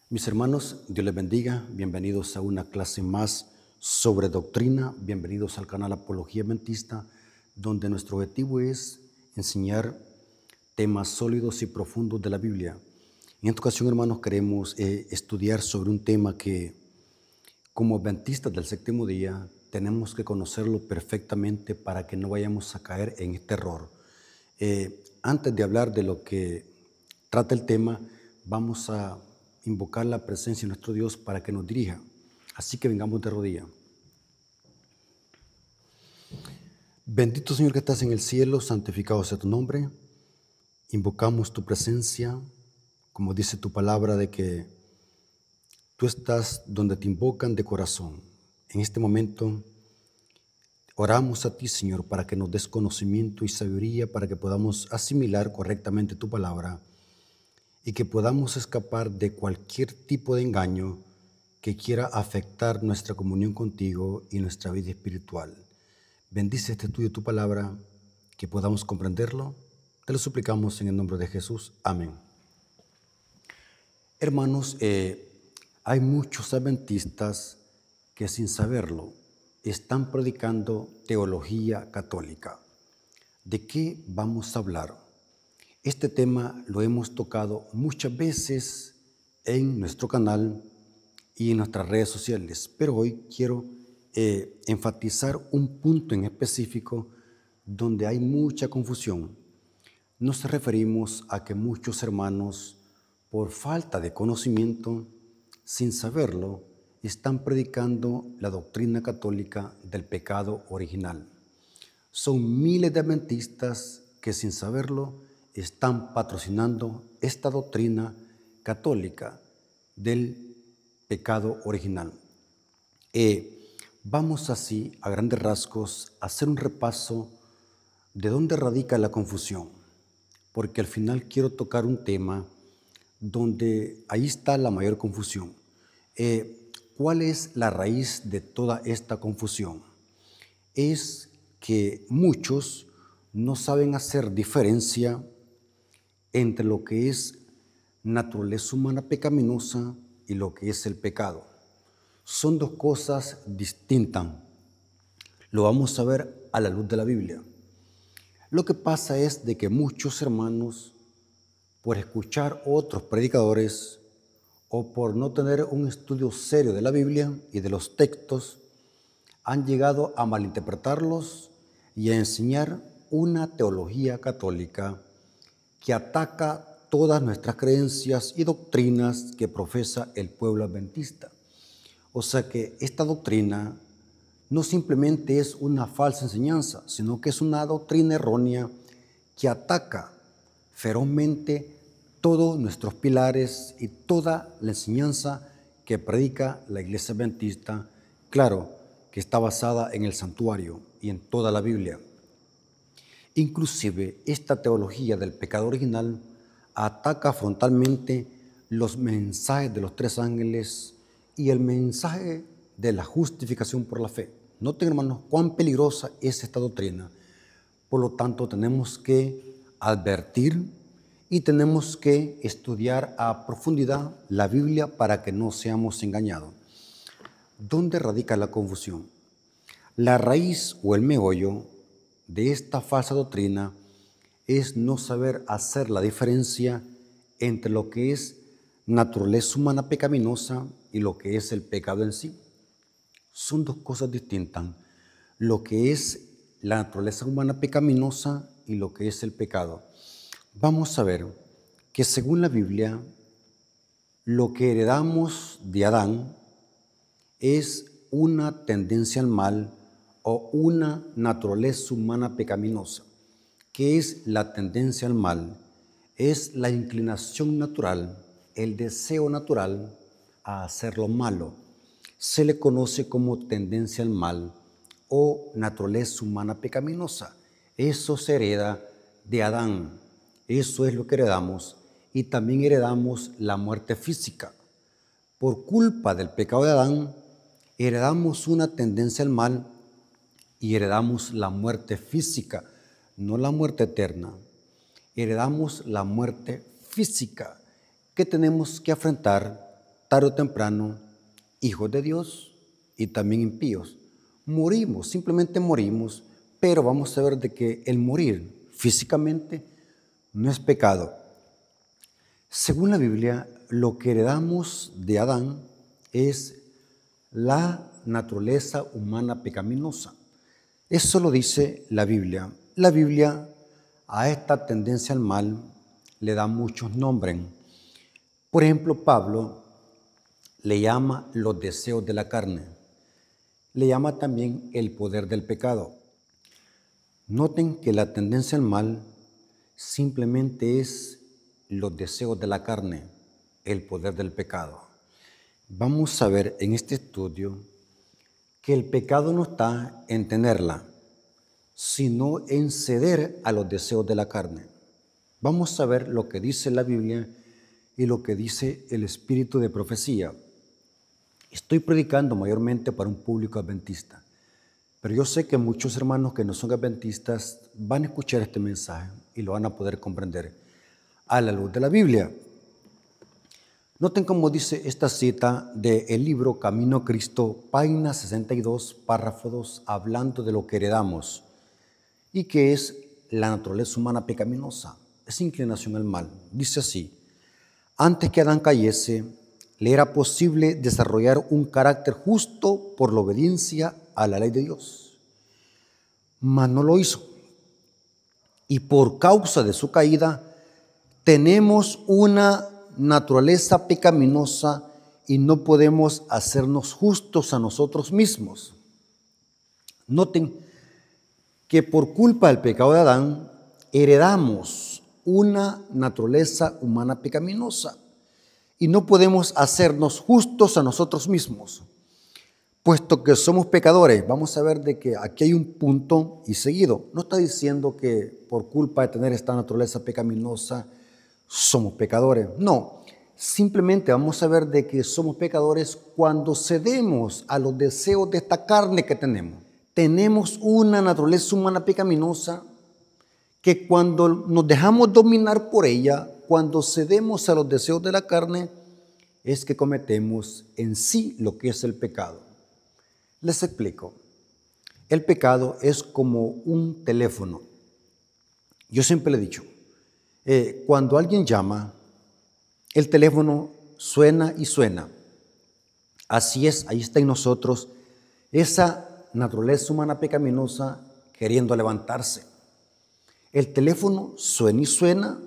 Mis hermanos, Dios les bendiga. Bienvenidos a una clase más sobre doctrina. Bienvenidos al canal Apología Adventista, donde nuestro objetivo es enseñar temas sólidos y profundos de la Biblia. En esta ocasión, hermanos, queremos estudiar sobre un tema que, como adventistas del séptimo día, tenemos que conocerlo perfectamente para que no vayamos a caer en este error. Antes de hablar de lo que trata el tema, vamos a invocar la presencia de nuestro Dios para que nos dirija. Así que vengamos de rodillas. Bendito Señor que estás en el cielo, santificado sea tu nombre. Invocamos tu presencia, como dice tu palabra, de que tú estás donde te invocan de corazón. En este momento oramos a ti, Señor, para que nos des conocimiento y sabiduría, para que podamos asimilar correctamente tu palabra y que podamos escapar de cualquier tipo de engaño que quiera afectar nuestra comunión contigo y nuestra vida espiritual. Bendice este estudio tu palabra, que podamos comprenderlo. Te lo suplicamos en el nombre de Jesús. Amén. Hermanos, hay muchos adventistas que sin saberlo están predicando teología católica. ¿De qué vamos a hablar? Este tema lo hemos tocado muchas veces en nuestro canal y en nuestras redes sociales, pero hoy quiero enfatizar un punto en específico donde hay mucha confusión. Nos referimos a que muchos hermanos, por falta de conocimiento, sin saberlo, están predicando la doctrina católica del pecado original. Son miles de adventistas que sin saberlo están patrocinando esta doctrina católica del pecado original. Vamos así, a grandes rasgos, a hacer un repaso de dónde radica la confusión, porque al final quiero tocar un tema donde ahí está la mayor confusión. ¿Cuál es la raíz de toda esta confusión? Es que muchos no saben hacer diferencia entre lo que es naturaleza humana pecaminosa y lo que es el pecado. Son dos cosas distintas. Lo vamos a ver a la luz de la Biblia. Lo que pasa es de que muchos hermanos, por escuchar otros predicadores o por no tener un estudio serio de la Biblia y de los textos, han llegado a malinterpretarlos y a enseñar una teología católica que ataca todas nuestras creencias y doctrinas que profesa el pueblo adventista. O sea que esta doctrina no simplemente es una falsa enseñanza, sino que es una doctrina errónea que ataca ferozmente todos nuestros pilares y toda la enseñanza que predica la Iglesia Adventista, claro, que está basada en el santuario y en toda la Biblia. Inclusive, esta teología del pecado original ataca frontalmente los mensajes de los tres ángeles y el mensaje de la justificación por la fe. Noten, hermanos, cuán peligrosa es esta doctrina. Por lo tanto, tenemos que advertir y tenemos que estudiar a profundidad la Biblia para que no seamos engañados. ¿Dónde radica la confusión? La raíz o el meollo de esta falsa doctrina es no saber hacer la diferencia entre lo que es naturaleza humana pecaminosa y lo que es el pecado en sí. Son dos cosas distintas, lo que es la naturaleza humana pecaminosa y lo que es el pecado. Vamos a ver que según la Biblia, lo que heredamos de Adán es una tendencia al mal o una naturaleza humana pecaminosa. ¿Qué es la tendencia al mal? Es la inclinación natural, el deseo natural a hacer lo malo. Se le conoce como tendencia al mal o naturaleza humana pecaminosa. Eso se hereda de Adán. Eso es lo que heredamos. Y también heredamos la muerte física. Por culpa del pecado de Adán, heredamos una tendencia al mal y heredamos la muerte física, no la muerte eterna. Heredamos la muerte física que tenemos que afrontar tarde o temprano, hijos de Dios y también impíos. Morimos, simplemente morimos, pero vamos a ver de que el morir físicamente no es pecado. Según la Biblia, lo que heredamos de Adán es la naturaleza humana pecaminosa. Eso lo dice la Biblia. La Biblia a esta tendencia al mal le da muchos nombres. Por ejemplo, Pablo le llama los deseos de la carne. Le llama también el poder del pecado. Noten que la tendencia al mal simplemente es los deseos de la carne, el poder del pecado. Vamos a ver en este estudio que el pecado no está en tenerla, sino en ceder a los deseos de la carne. Vamos a ver lo que dice la Biblia y lo que dice el espíritu de profecía. Estoy predicando mayormente para un público adventista, pero yo sé que muchos hermanos que no son adventistas van a escuchar este mensaje y lo van a poder comprender a la luz de la Biblia. Noten cómo dice esta cita del libro Camino a Cristo, página 62, párrafo 2, hablando de lo que heredamos y que es la naturaleza humana pecaminosa, es inclinación al mal. Dice así: antes que Adán cayese, le era posible desarrollar un carácter justo por la obediencia a la ley de Dios, mas no lo hizo. Y por causa de su caída, tenemos una naturaleza pecaminosa y no podemos hacernos justos a nosotros mismos. Noten que por culpa del pecado de Adán, heredamos una naturaleza humana pecaminosa y no podemos hacernos justos a nosotros mismos, puesto que somos pecadores. Vamos a ver de que aquí hay un punto y seguido. No está diciendo que por culpa de tener esta naturaleza pecaminosa somos pecadores. No, simplemente vamos a ver de que somos pecadores cuando cedemos a los deseos de esta carne que tenemos. Tenemos una naturaleza humana pecaminosa que cuando nos dejamos dominar por ella, cuando cedemos a los deseos de la carne, es que cometemos en sí lo que es el pecado. Les explico. El pecado es como un teléfono. Yo siempre le he dicho, cuando alguien llama, el teléfono suena y suena. Así es, ahí está en nosotros esa naturaleza humana pecaminosa queriendo levantarse. El teléfono suena y suena,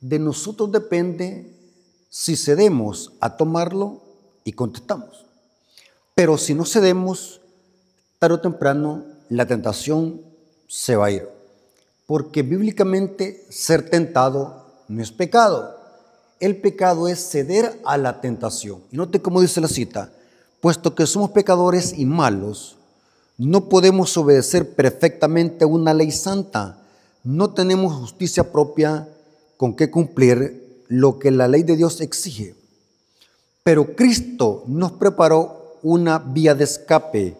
de nosotros depende si cedemos a tomarlo y contestamos. Pero si no cedemos, tarde o temprano la tentación se va a ir. Porque bíblicamente ser tentado no es pecado. El pecado es ceder a la tentación. Y note cómo dice la cita: puesto que somos pecadores y malos, no podemos obedecer perfectamente a una ley santa. No tenemos justicia propia con que cumplir lo que la ley de Dios exige. Pero Cristo nos preparó una vía de escape.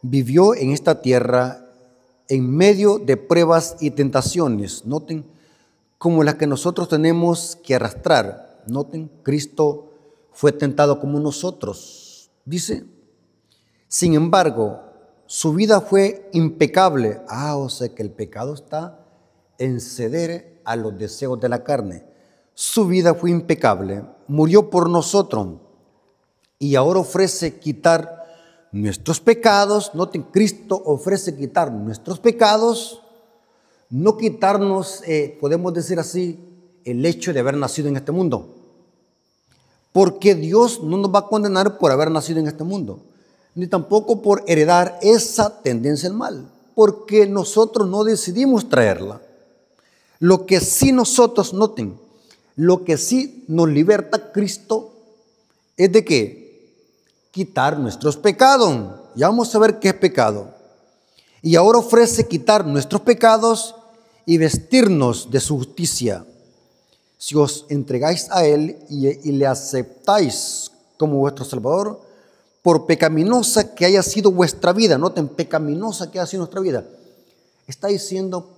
Vivió en esta tierra en medio de pruebas y tentaciones. Noten, como las que nosotros tenemos que arrastrar. Noten, Cristo fue tentado como nosotros. Dice, sin embargo, su vida fue impecable. O sea que el pecado está en ceder a los deseos de la carne. Su vida fue impecable, murió por nosotros y ahora ofrece quitar nuestros pecados. Noten, Cristo ofrece quitar nuestros pecados, no quitarnos, podemos decir así, el hecho de haber nacido en este mundo. Porque Dios no nos va a condenar por haber nacido en este mundo, ni tampoco por heredar esa tendencia al mal, porque nosotros no decidimos traerla. Lo que sí nosotros, noten, lo que sí nos liberta Cristo es de que quitar nuestros pecados. Ya vamos a ver qué es pecado. Y ahora ofrece quitar nuestros pecados y vestirnos de su justicia. Si os entregáis a Él y le aceptáis como vuestro Salvador, por pecaminosa que haya sido vuestra vida, noten, pecaminosa que haya sido nuestra vida, está diciendo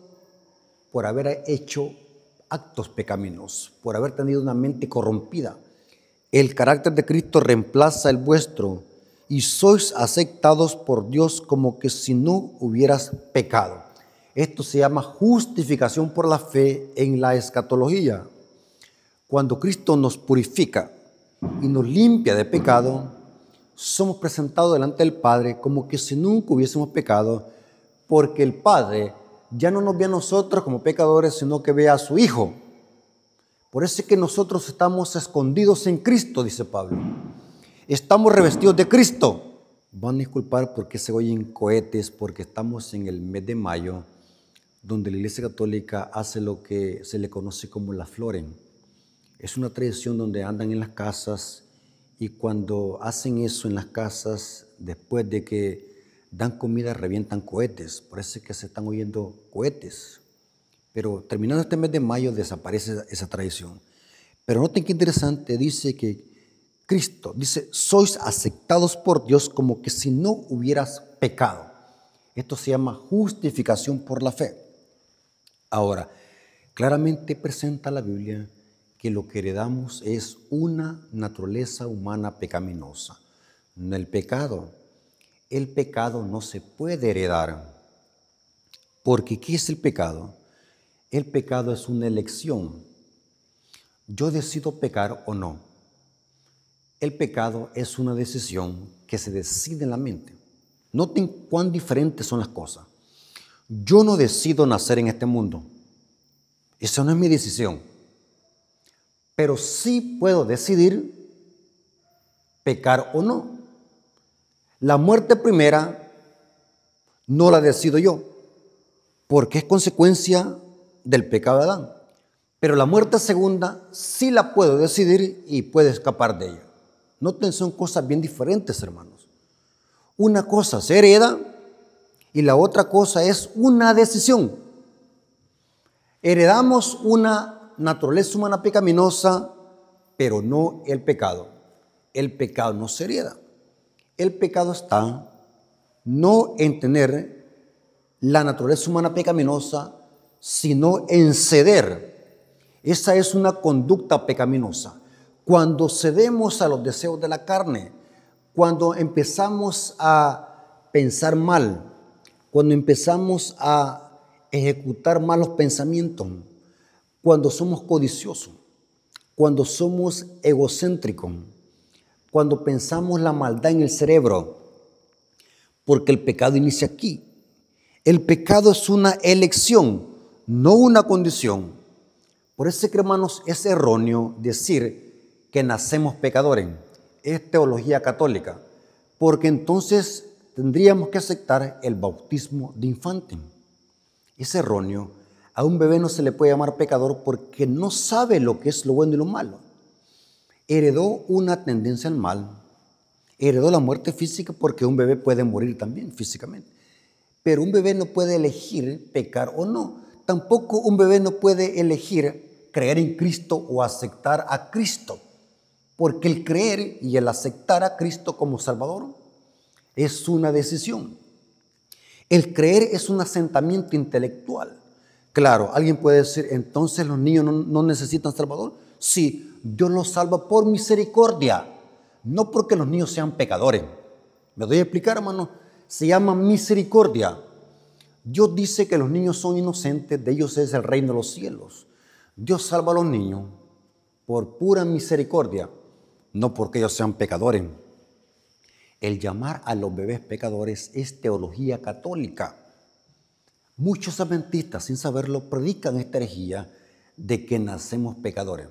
por haber hecho actos pecaminosos, por haber tenido una mente corrompida. El carácter de Cristo reemplaza el vuestro y sois aceptados por Dios como que si no hubieras pecado. Esto se llama justificación por la fe en la escatología. Cuando Cristo nos purifica y nos limpia de pecado, somos presentados delante del Padre como que si nunca hubiésemos pecado, porque el Padre ya no nos ve a nosotros como pecadores, sino que ve a su Hijo. Por eso es que nosotros estamos escondidos en Cristo, dice Pablo. Estamos revestidos de Cristo. Van a disculpar porque se oyen cohetes, porque estamos en el mes de mayo, donde la Iglesia Católica hace lo que se le conoce como la floren. Es una tradición donde andan en las casas y cuando hacen eso en las casas, después de que dan comida, revientan cohetes. Por eso es que se están oyendo cohetes. Pero terminando este mes de mayo desaparece esa tradición. Pero noten qué interesante, dice que Cristo, dice, sois aceptados por Dios como que si no hubieras pecado. Esto se llama justificación por la fe. Ahora, claramente presenta la Biblia que lo que heredamos es una naturaleza humana pecaminosa. No el pecado. El pecado no se puede heredar. Porque ¿qué es el pecado? El pecado es una elección. Yo decido pecar o no. El pecado es una decisión que se decide en la mente. Noten cuán diferentes son las cosas. Yo no decido nacer en este mundo. Esa no es mi decisión. Pero sí puedo decidir pecar o no. La muerte primera no la decido yo, porque es consecuencia del pecado de Adán. Pero la muerte segunda sí la puedo decidir y puedo escapar de ella. Noten, son cosas bien diferentes, hermanos. Una cosa se hereda y la otra cosa es una decisión. Heredamos una naturaleza humana pecaminosa, pero no el pecado. El pecado no se hereda. El pecado está no en tener la naturaleza humana pecaminosa, sino en ceder. Esa es una conducta pecaminosa. Cuando cedemos a los deseos de la carne, cuando empezamos a pensar mal, cuando empezamos a ejecutar malos pensamientos, cuando somos codiciosos, cuando somos egocéntricos, cuando pensamos la maldad en el cerebro, porque el pecado inicia aquí. El pecado es una elección, no una condición. Por eso, hermanos, es erróneo decir que nacemos pecadores. Es teología católica, porque entonces tendríamos que aceptar el bautismo de infante. Es erróneo. A un bebé no se le puede llamar pecador porque no sabe lo que es lo bueno y lo malo. Heredó una tendencia al mal. Heredó la muerte física porque un bebé puede morir también físicamente. Pero un bebé no puede elegir pecar o no. Tampoco un bebé no puede elegir creer en Cristo o aceptar a Cristo. Porque el creer y el aceptar a Cristo como Salvador es una decisión. El creer es un asentamiento intelectual. Claro, alguien puede decir, entonces los niños no necesitan Salvador. Sí, Dios los salva por misericordia, no porque los niños sean pecadores. ¿Me doy a explicar, hermano? Se llama misericordia. Dios dice que los niños son inocentes, de ellos es el reino de los cielos. Dios salva a los niños por pura misericordia, no porque ellos sean pecadores. El llamar a los bebés pecadores es teología católica. Muchos adventistas, sin saberlo, predican esta herejía de que nacemos pecadores.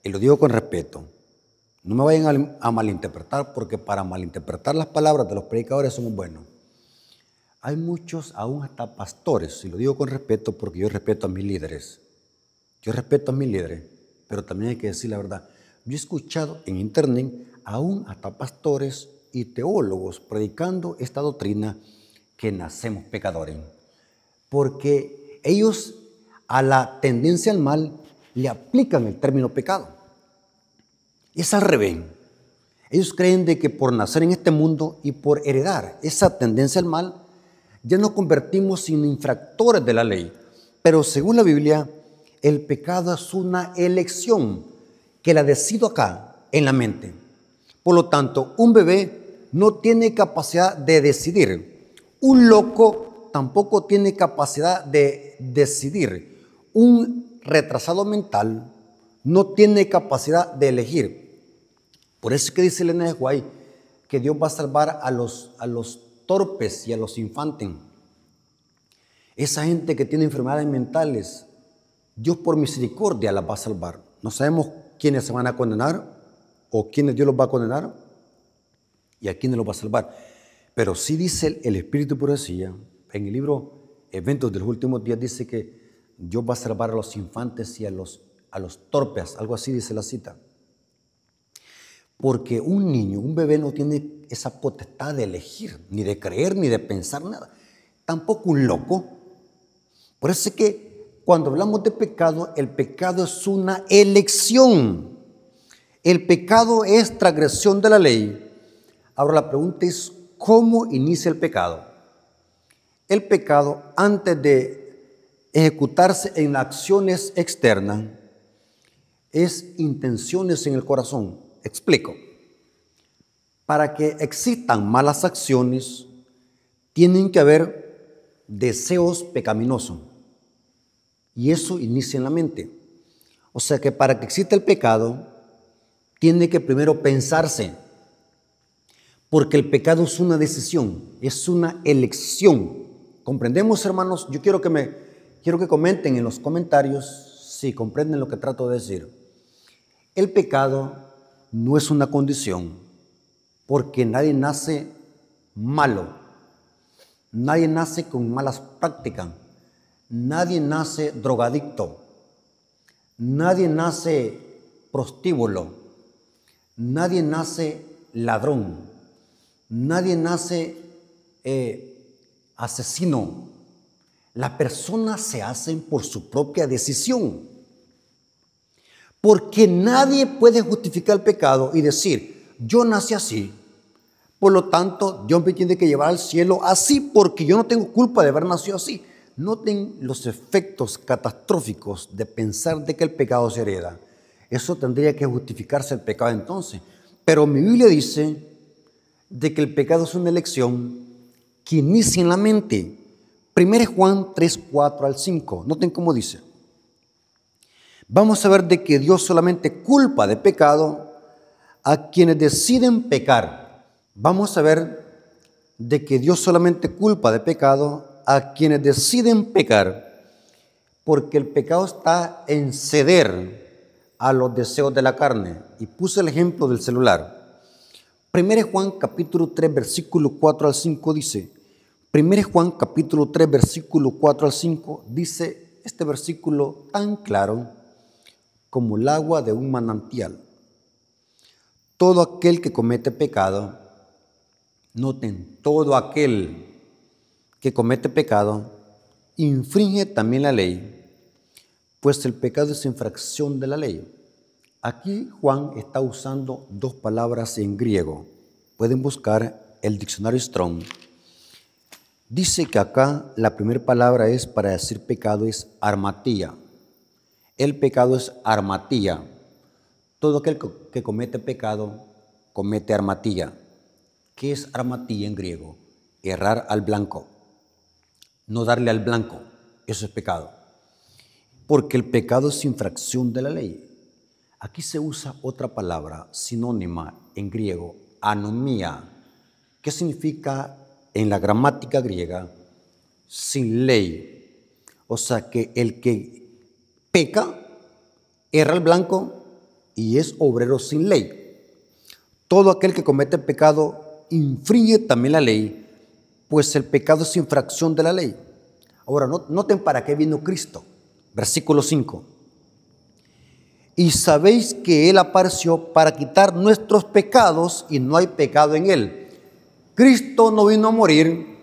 Y lo digo con respeto. No me vayan a malinterpretar, porque para malinterpretar las palabras de los predicadores somos buenos. Hay muchos, aún hasta pastores, y lo digo con respeto porque yo respeto a mis líderes. Yo respeto a mis líderes, pero también hay que decir la verdad. Yo he escuchado en internet aún hasta pastores y teólogos predicando esta doctrina que nacemos pecadores. Porque ellos a la tendencia al mal le aplican el término pecado. Es al revés. Ellos creen de que por nacer en este mundo y por heredar esa tendencia al mal, ya nos convertimos en infractores de la ley. Pero según la Biblia, el pecado es una elección que la decido acá en la mente. Por lo tanto, un bebé no tiene capacidad de decidir. Un loco tampoco tiene capacidad de decidir. Un retrasado mental no tiene capacidad de elegir. Por eso es que dice Elena de White que Dios va a salvar a los torpes y a los infantes. Esa gente que tiene enfermedades mentales, Dios por misericordia las va a salvar. No sabemos quiénes se van a condenar o quiénes Dios los va a condenar y a quiénes los va a salvar. Pero sí dice el Espíritu de Profecía, en el libro Eventos de los Últimos Días, dice que Dios va a salvar a los infantes y a los torpes, algo así dice la cita. Porque un niño, un bebé no tiene esa potestad de elegir, ni de creer, ni de pensar nada. Tampoco un loco. Por eso es que cuando hablamos de pecado, el pecado es una elección. El pecado es transgresión de la ley. Ahora la pregunta es, ¿cómo inicia el pecado? El pecado, antes de ejecutarse en acciones externas, es intenciones en el corazón. Explico. Para que existan malas acciones, tienen que haber deseos pecaminosos. Y eso inicia en la mente. O sea que para que exista el pecado, tiene que primero pensarse. Porque el pecado es una decisión, es una elección. ¿Comprendemos, hermanos? Yo quiero que comenten en los comentarios si comprenden lo que trato de decir. El pecado no es una condición, porque nadie nace malo, nadie nace con malas prácticas, nadie nace drogadicto, nadie nace prostíbulo, nadie nace ladrón, nadie nace asesino. Las personas se hacen por su propia decisión. Porque nadie puede justificar el pecado y decir, yo nací así, por lo tanto Dios me tiene que llevar al cielo así porque yo no tengo culpa de haber nacido así. Noten los efectos catastróficos de pensar de que el pecado se hereda. Eso tendría que justificarse el pecado entonces. Pero mi Biblia dice de que el pecado es una elección que inicia en la mente. 1 Juan 3, 4 al 5. Noten cómo dice. Vamos a ver de que Dios solamente culpa de pecado a quienes deciden pecar. Vamos a ver de que Dios solamente culpa de pecado a quienes deciden pecar, porque el pecado está en ceder a los deseos de la carne. Y puse el ejemplo del celular. 1 Juan capítulo 3, versículo 4 al 5 dice, 1 Juan capítulo 3, versículo 4 al 5 dice este versículo tan claro como el agua de un manantial. Todo aquel que comete pecado, noten, todo aquel que comete pecado, infringe también la ley, pues el pecado es infracción de la ley. Aquí Juan está usando dos palabras en griego. Pueden buscar el diccionario Strong. Dice que acá la primera palabra es para decir pecado es armatía. El pecado es armatía. Todo aquel que comete pecado comete armatía. ¿Qué es armatía en griego? Errar al blanco. No darle al blanco. Eso es pecado. Porque el pecado es infracción de la ley. Aquí se usa otra palabra sinónima en griego, anomía. ¿Qué significa en la gramática griega? Sin ley. O sea que el que peca, erra al blanco y es obrero sin ley. Todo aquel que comete pecado infringe también la ley, pues el pecado es infracción de la ley. Ahora, noten para qué vino Cristo. Versículo 5. Y sabéis que Él apareció para quitar nuestros pecados y no hay pecado en Él. Cristo no vino a morir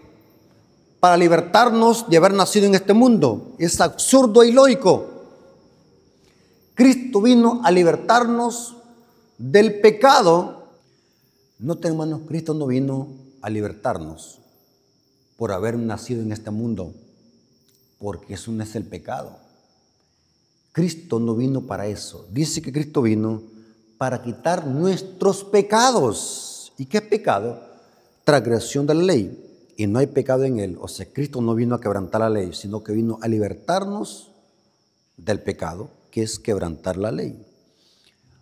para libertarnos de haber nacido en este mundo. Es absurdo e ilógico. Cristo vino a libertarnos del pecado. Noten, hermanos, Cristo no vino a libertarnos por haber nacido en este mundo, porque eso no es el pecado. Cristo no vino para eso. Dice que Cristo vino para quitar nuestros pecados. ¿Y qué es pecado? Transgresión de la ley. Y no hay pecado en él. O sea, Cristo no vino a quebrantar la ley, sino que vino a libertarnos del pecado, que es quebrantar la ley.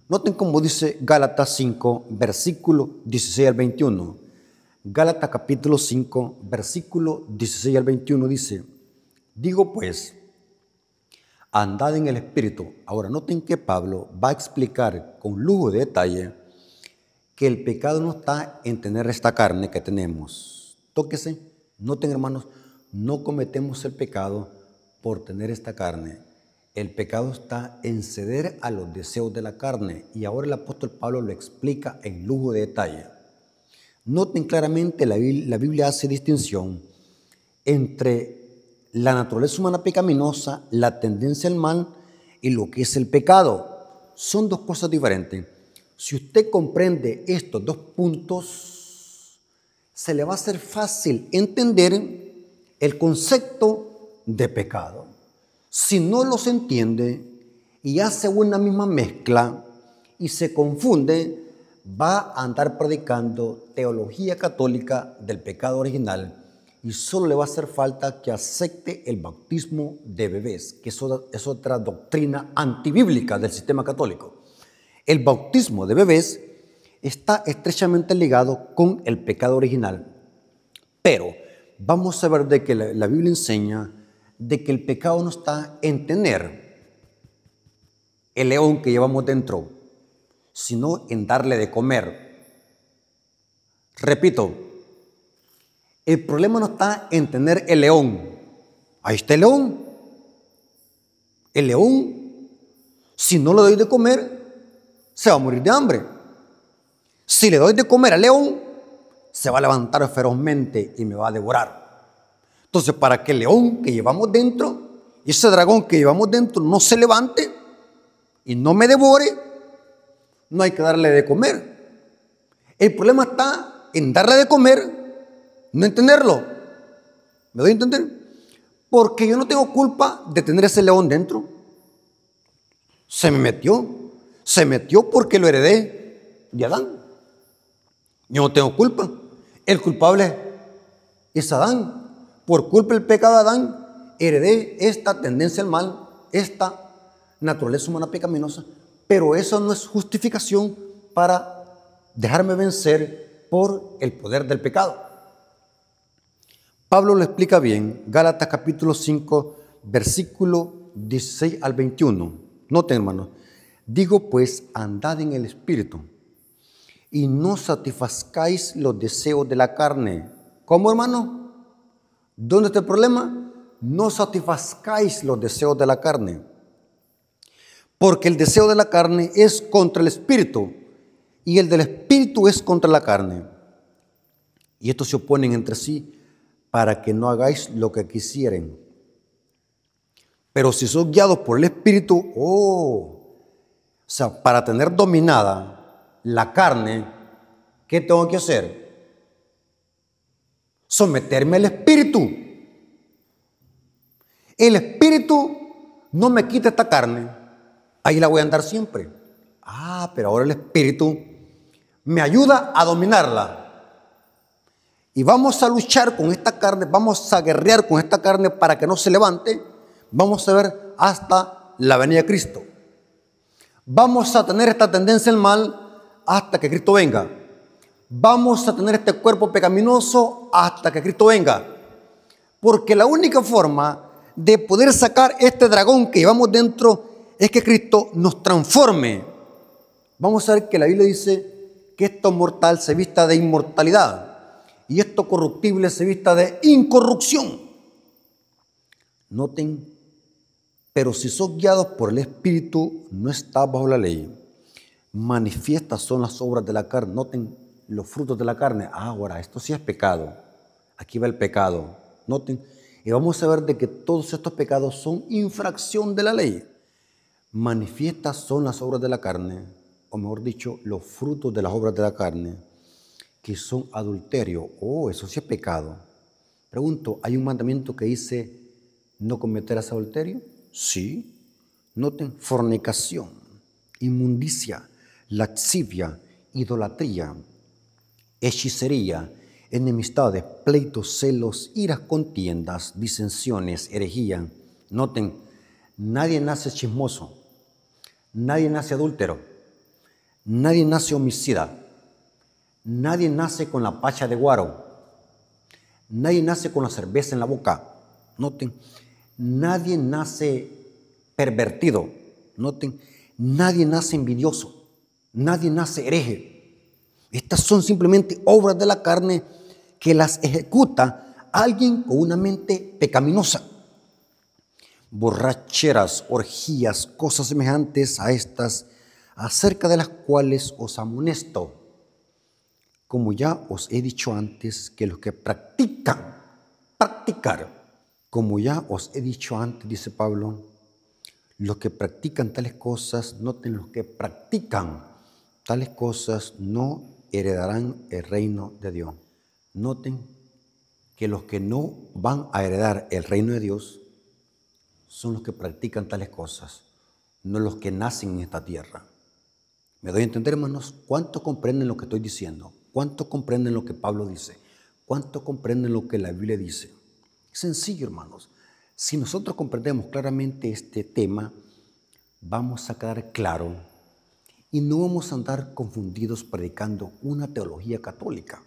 Noten cómo dice Gálatas 5, versículo 16 al 21. Gálatas capítulo 5, versículo 16 al 21 dice: digo pues, andad en el Espíritu. Ahora noten que Pablo va a explicar con lujo de detalle que el pecado no está en tener esta carne que tenemos. Tóquese, noten hermanos, no cometemos el pecado por tener esta carne. El pecado está en ceder a los deseos de la carne. Y ahora el apóstol Pablo lo explica en lujo de detalle. Noten claramente, la Biblia hace distinción entre la naturaleza humana pecaminosa, la tendencia al mal y lo que es el pecado. Son dos cosas diferentes. Si usted comprende estos dos puntos, se le va a hacer fácil entender el concepto de pecado. Si no los entiende y hace una misma mezcla y se confunde, va a andar predicando teología católica del pecado original y solo le va a hacer falta que acepte el bautismo de bebés, que es otra doctrina antibíblica del sistema católico. El bautismo de bebés está estrechamente ligado con el pecado original, pero vamos a ver de que la Biblia enseña de que el pecado no está en tener el león que llevamos dentro, sino en darle de comer. Repito, el problema no está en tener el león. Ahí está el león. El león, si no le doy de comer, se va a morir de hambre. Si le doy de comer al león, se va a levantar ferozmente y me va a devorar. Entonces, para que el león que llevamos dentro, ese dragón que llevamos dentro, no se levante y no me devore, no hay que darle de comer. El problema está en darle de comer, no en tenerlo. ¿Me doy a entender? Porque yo no tengo culpa de tener ese león dentro. Se metió porque lo heredé de Adán. Yo no tengo culpa. El culpable es Adán. Por culpa del pecado de Adán, heredé esta tendencia al mal, esta naturaleza humana pecaminosa, pero eso no es justificación para dejarme vencer por el poder del pecado. Pablo lo explica bien, Gálatas capítulo 5, versículo 16 al 21. Noten, hermanos, digo pues, andad en el Espíritu y no satisfazcáis los deseos de la carne. ¿Cómo, hermano? ¿Dónde está el problema? No satisfazcáis los deseos de la carne. Porque el deseo de la carne es contra el Espíritu y el del Espíritu es contra la carne. Y estos se oponen entre sí para que no hagáis lo que quisieren. Pero si sois guiados por el Espíritu, o sea, para tener dominada la carne, ¿qué tengo que hacer? Someterme al Espíritu. El Espíritu no me quita esta carne. Ahí la voy a andar siempre. Pero ahora el Espíritu me ayuda a dominarla. Y vamos a luchar con esta carne, vamos a guerrear con esta carne para que no se levante. Vamos a ver hasta la venida de Cristo. Vamos a tener esta tendencia al mal hasta que Cristo venga. Vamos a tener este cuerpo pecaminoso hasta que Cristo venga. Porque la única forma de poder sacar este dragón que llevamos dentro es que Cristo nos transforme. Vamos a ver que la Biblia dice que esto mortal se vista de inmortalidad y esto corruptible se vista de incorrupción. Noten, pero si sos guiados por el Espíritu, no estás bajo la ley. Manifiestas son las obras de la carne. Noten los frutos de la carne. Ahora, esto sí es pecado. Aquí va el pecado. Noten, y vamos a ver de que todos estos pecados son infracción de la ley. Manifiestas son las obras de la carne, o mejor dicho, los frutos de las obras de la carne, que son adulterio. Eso sí es pecado. Pregunto, ¿hay un mandamiento que dice no cometerás adulterio? Sí. Noten, fornicación, inmundicia, lascivia, idolatría, hechicería, enemistades, pleitos, celos, iras, contiendas, disensiones, herejía. Noten, nadie nace chismoso, nadie nace adúltero, nadie nace homicida, nadie nace con la pacha de guaro, nadie nace con la cerveza en la boca. Noten, nadie nace pervertido. Noten, nadie nace envidioso, nadie nace hereje. Estas son simplemente obras de la carne que las ejecuta alguien con una mente pecaminosa. Borracheras, orgías, cosas semejantes a estas, acerca de las cuales os amonesto, como ya os he dicho antes, que los que practicar, como ya os he dicho antes, dice Pablo, los que practican tales cosas, noten, los que practican tales cosas no heredarán el reino de Dios. Noten que los que no van a heredar el reino de Dios son los que practican tales cosas, no los que nacen en esta tierra. ¿Me doy a entender, hermanos? ¿Cuánto comprenden lo que estoy diciendo? ¿Cuánto comprenden lo que Pablo dice? ¿Cuánto comprenden lo que la Biblia dice? Es sencillo, hermanos. Si nosotros comprendemos claramente este tema, vamos a quedar claro y no vamos a andar confundidos predicando una teología católica.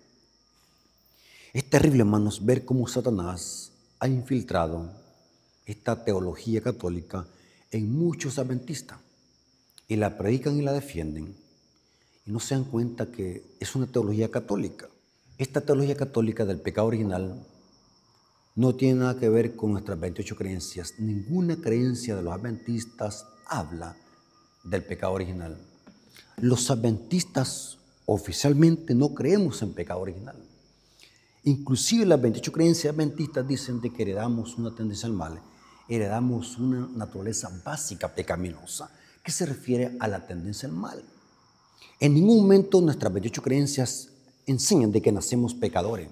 Es terrible, hermanos, ver cómo Satanás ha infiltrado esta teología católica en muchos adventistas y la predican y la defienden y no se dan cuenta que es una teología católica. Esta teología católica del pecado original no tiene nada que ver con nuestras 28 creencias. Ninguna creencia de los adventistas habla del pecado original. Los adventistas oficialmente no creemos en pecado original. Inclusive las 28 creencias adventistas dicen de que heredamos una tendencia al mal, heredamos una naturaleza básica pecaminosa, que se refiere a la tendencia al mal. En ningún momento nuestras 28 creencias enseñan de que nacemos pecadores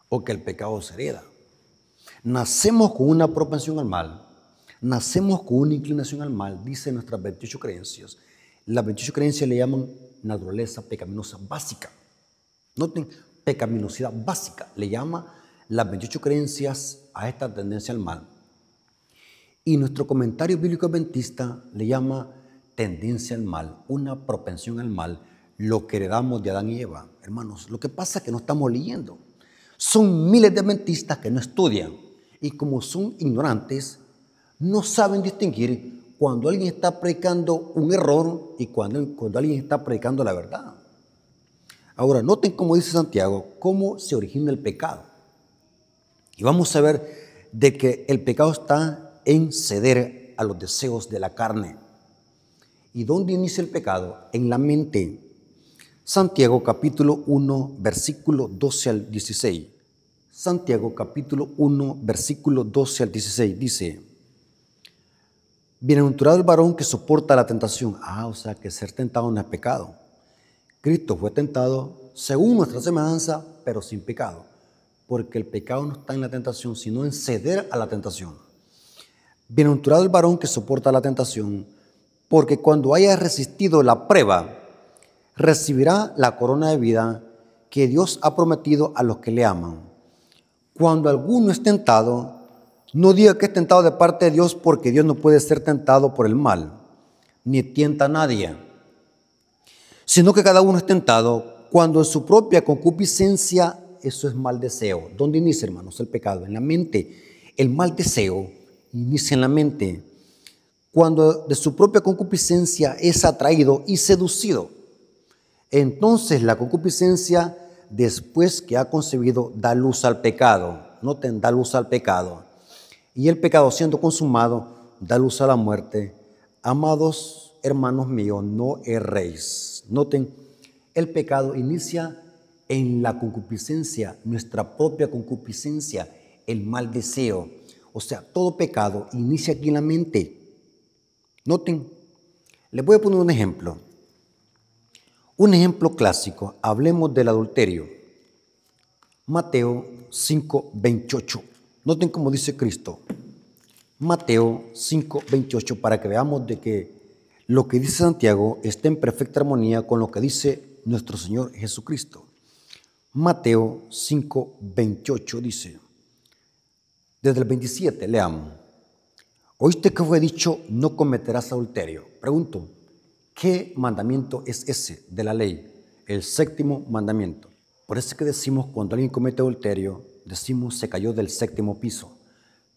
o que el pecado se hereda. Nacemos con una propensión al mal, nacemos con una inclinación al mal, dicen nuestras 28 creencias. Las 28 creencias le llaman naturaleza pecaminosa básica. Noten, pecaminosidad básica le llama las 28 creencias a esta tendencia al mal. Y nuestro comentario bíblico adventista le llama tendencia al mal, una propensión al mal, lo que heredamos de Adán y Eva. Hermanos, lo que pasa es que no estamos leyendo. Son miles de adventistas que no estudian y como son ignorantes, no saben distinguir cuando alguien está predicando un error y cuando alguien está predicando la verdad. Ahora, noten cómo dice Santiago, cómo se origina el pecado. Y vamos a ver de que el pecado está en ceder a los deseos de la carne. ¿Y dónde inicia el pecado? En la mente. Santiago capítulo 1, versículo 12 al 16. Santiago capítulo 1, versículo 12 al 16 dice: bienaventurado el varón que soporta la tentación. O sea que ser tentado no es pecado. Cristo fue tentado según nuestra semejanza, pero sin pecado. Porque el pecado no está en la tentación, sino en ceder a la tentación. Bienaventurado el varón que soporta la tentación, porque cuando haya resistido la prueba, recibirá la corona de vida que Dios ha prometido a los que le aman. Cuando alguno es tentado, no diga que es tentado de parte de Dios, porque Dios no puede ser tentado por el mal, ni tienta a nadie, sino que cada uno es tentado cuando en su propia concupiscencia, eso es mal deseo. ¿Dónde inicia, hermanos, el pecado? En la mente. El mal deseo inicia en la mente, cuando de su propia concupiscencia es atraído y seducido. Entonces la concupiscencia, después que ha concebido, da luz al pecado. Noten, da luz al pecado. Y el pecado, siendo consumado, da luz a la muerte. Amados hermanos míos, no erréis. Noten, el pecado inicia en la concupiscencia, nuestra propia concupiscencia, el mal deseo. O sea, todo pecado inicia aquí en la mente. Noten, les voy a poner un ejemplo. Un ejemplo clásico, hablemos del adulterio. Mateo 5:28. Noten cómo dice Cristo. Mateo 5:28, para que veamos de que lo que dice Santiago está en perfecta armonía con lo que dice nuestro Señor Jesucristo. Mateo 5:28 dice, desde el 27 leamos, oíste que fue dicho, no cometerás adulterio. Pregunto, ¿qué mandamiento es ese de la ley? El séptimo mandamiento. Por eso es que decimos, cuando alguien comete adulterio, decimos se cayó del séptimo piso,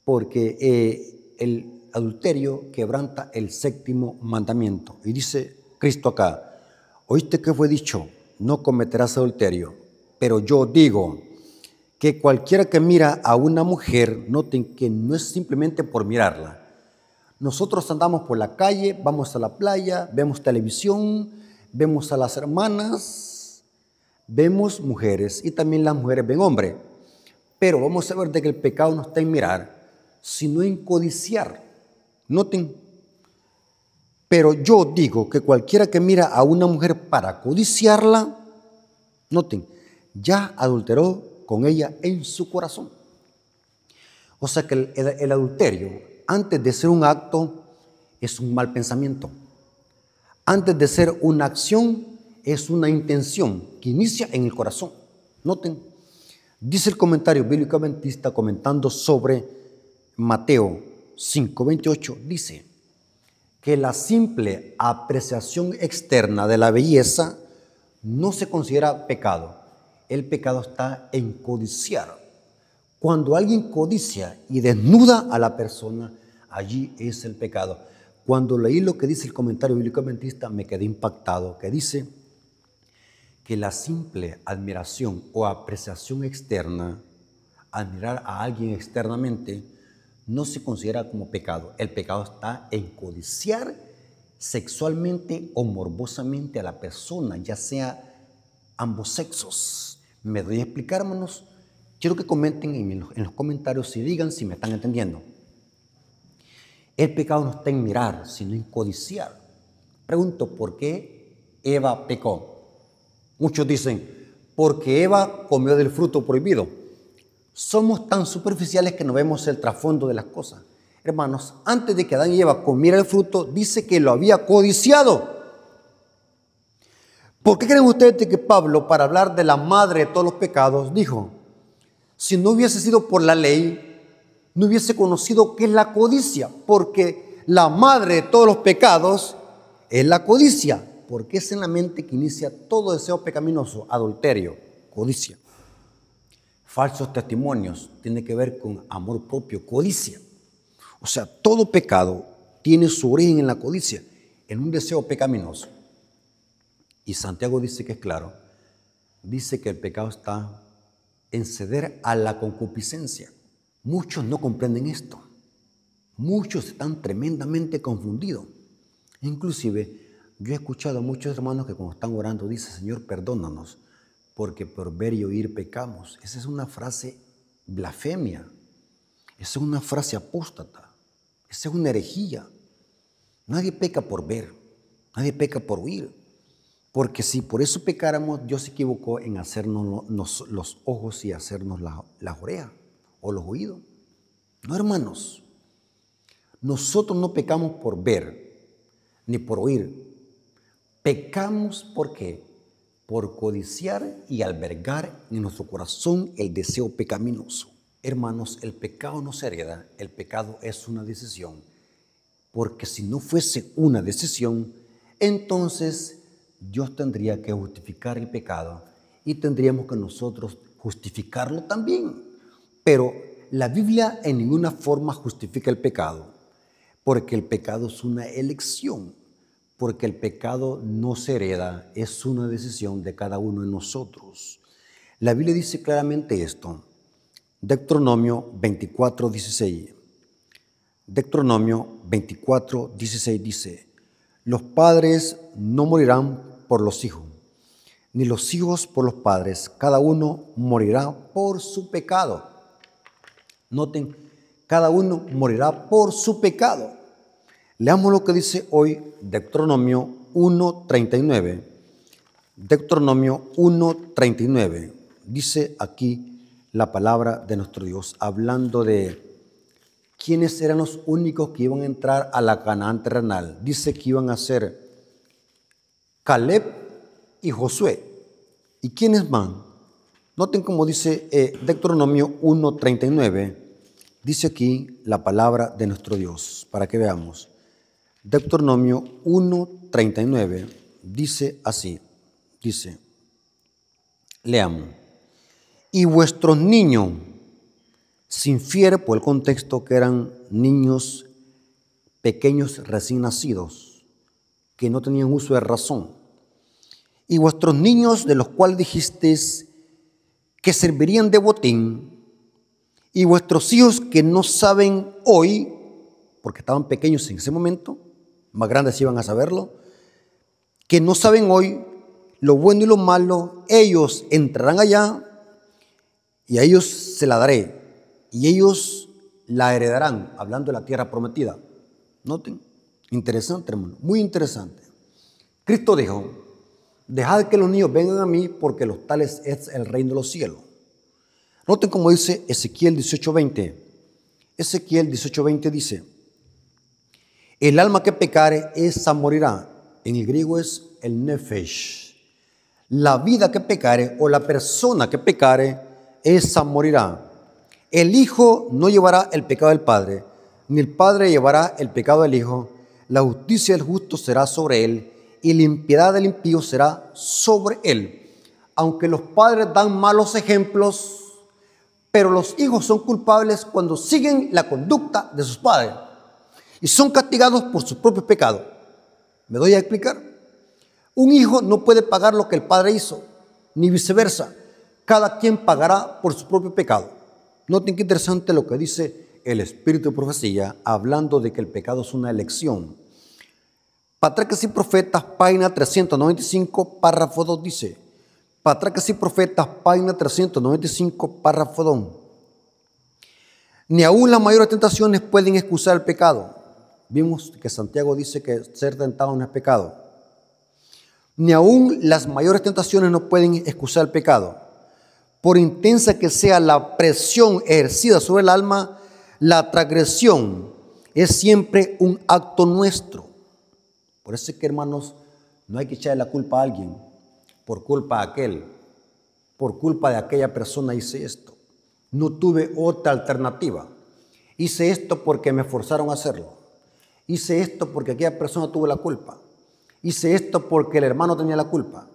porque el adulterio quebranta el séptimo mandamiento. Y dice Cristo acá, oíste que fue dicho, no cometerás adulterio, pero yo digo que cualquiera que mira a una mujer, noten que no es simplemente por mirarla. Nosotros andamos por la calle, vamos a la playa, vemos televisión, vemos a las hermanas, vemos mujeres y también las mujeres ven hombres. Pero vamos a ver de que el pecado no está en mirar, sino en codiciar. Noten, pero yo digo que cualquiera que mira a una mujer para codiciarla, noten, ya adulteró con ella en su corazón. O sea que el adulterio, antes de ser un acto, es un mal pensamiento. Antes de ser una acción, es una intención que inicia en el corazón. Noten, dice el comentario bíblico adventista comentando sobre Mateo 5:28, dice que la simple apreciación externa de la belleza no se considera pecado. El pecado está en codiciar. Cuando alguien codicia y desnuda a la persona, allí es el pecado. Cuando leí lo que dice el comentario bíblico adventista, me quedé impactado, que dice que la simple admiración o apreciación externa, admirar a alguien externamente, no se considera como pecado. El pecado está en codiciar sexualmente o morbosamente a la persona, ya sea ambos sexos. ¿Me doy a explicar, hermanos? Quiero que comenten en los comentarios y digan si me están entendiendo. El pecado no está en mirar, sino en codiciar. Pregunto, ¿por qué Eva pecó? Muchos dicen, porque Eva comió del fruto prohibido. Somos tan superficiales que no vemos el trasfondo de las cosas. Hermanos, antes de que Adán y Eva comieran el fruto, dice que lo había codiciado. ¿Por qué creen ustedes que Pablo, para hablar de la madre de todos los pecados, dijo, si no hubiese sido por la ley, no hubiese conocido qué es la codicia? Porque la madre de todos los pecados es la codicia, porque es en la mente que inicia todo deseo pecaminoso, adulterio, codicia. Falsos testimonios tiene que ver con amor propio, codicia. O sea, todo pecado tiene su origen en la codicia, en un deseo pecaminoso. Y Santiago dice que es claro, dice que el pecado está en ceder a la concupiscencia. Muchos no comprenden esto. Muchos están tremendamente confundidos. Inclusive, yo he escuchado a muchos hermanos que cuando están orando dicen, Señor, perdónanos, porque por ver y oír pecamos. Esa es una frase blasfemia. Esa es una frase apóstata. Esa es una herejía. Nadie peca por ver. Nadie peca por oír. Porque si por eso pecáramos, Dios se equivocó en hacernos los ojos y hacernos las orejas o los oídos. No, hermanos. Nosotros no pecamos por ver ni por oír. Pecamos ¿por qué? Por codiciar y albergar en nuestro corazón el deseo pecaminoso. Hermanos, el pecado no se hereda, el pecado es una decisión. Porque si no fuese una decisión, entonces Dios tendría que justificar el pecado y tendríamos que nosotros justificarlo también. Pero la Biblia en ninguna forma justifica el pecado, porque el pecado es una elección. Porque el pecado no se hereda, es una decisión de cada uno de nosotros. La Biblia dice claramente esto. Deuteronomio 24:16. Deuteronomio 24:16 dice, los padres no morirán por los hijos, ni los hijos por los padres, cada uno morirá por su pecado. Noten, cada uno morirá por su pecado. Leamos lo que dice hoy Deuteronomio 1:39. Deuteronomio 1:39. Dice aquí la palabra de nuestro Dios, hablando de ¿quiénes eran los únicos que iban a entrar a la Canaán terrenal? Dice que iban a ser Caleb y Josué. ¿Y quiénes van? Noten cómo dice Deuteronomio 1:39. Dice aquí la palabra de nuestro Dios, para que veamos. Deuteronomio 1:39 dice así, dice, leamos, y vuestros niños, se infiere por el contexto que eran niños pequeños recién nacidos, que no tenían uso de razón, y vuestros niños de los cuales dijisteis que servirían de botín, y vuestros hijos que no saben hoy, porque estaban pequeños en ese momento, más grandes iban a saberlo, que no saben hoy lo bueno y lo malo, ellos entrarán allá y a ellos se la daré y ellos la heredarán, hablando de la tierra prometida. Noten, interesante, hermano, muy interesante. Cristo dijo, dejad que los niños vengan a mí porque los tales es el reino de los cielos. Noten cómo dice Ezequiel 18:20. Ezequiel 18:20 dice, el alma que pecare, esa morirá. En el griego es el nefesh. La vida que pecare o la persona que pecare, esa morirá. El hijo no llevará el pecado del padre, ni el padre llevará el pecado del hijo. La justicia del justo será sobre él, y la impiedad del impío será sobre él. Aunque los padres dan malos ejemplos, pero los hijos son culpables cuando siguen la conducta de sus padres y son castigados por sus propios pecados. ¿Me doy a explicar? Un hijo no puede pagar lo que el padre hizo, ni viceversa. Cada quien pagará por su propio pecado. Noten qué interesante lo que dice el Espíritu de Profecía, hablando de que el pecado es una elección. Patriarcas y Profetas, página 395, párrafo 2 dice, Patriarcas y Profetas, página 395, párrafo 2. Ni aún las mayores tentaciones pueden excusar el pecado. Vimos que Santiago dice que ser tentado no es pecado. Ni aún las mayores tentaciones no pueden excusar el pecado. Por intensa que sea la presión ejercida sobre el alma, la transgresión es siempre un acto nuestro. Por eso es que, hermanos, no hay que echarle la culpa a alguien. Por culpa de aquel, por culpa de aquella persona hice esto. No tuve otra alternativa. Hice esto porque me forzaron a hacerlo. Hice esto porque aquella persona tuvo la culpa. Hice esto porque el hermano tenía la culpa.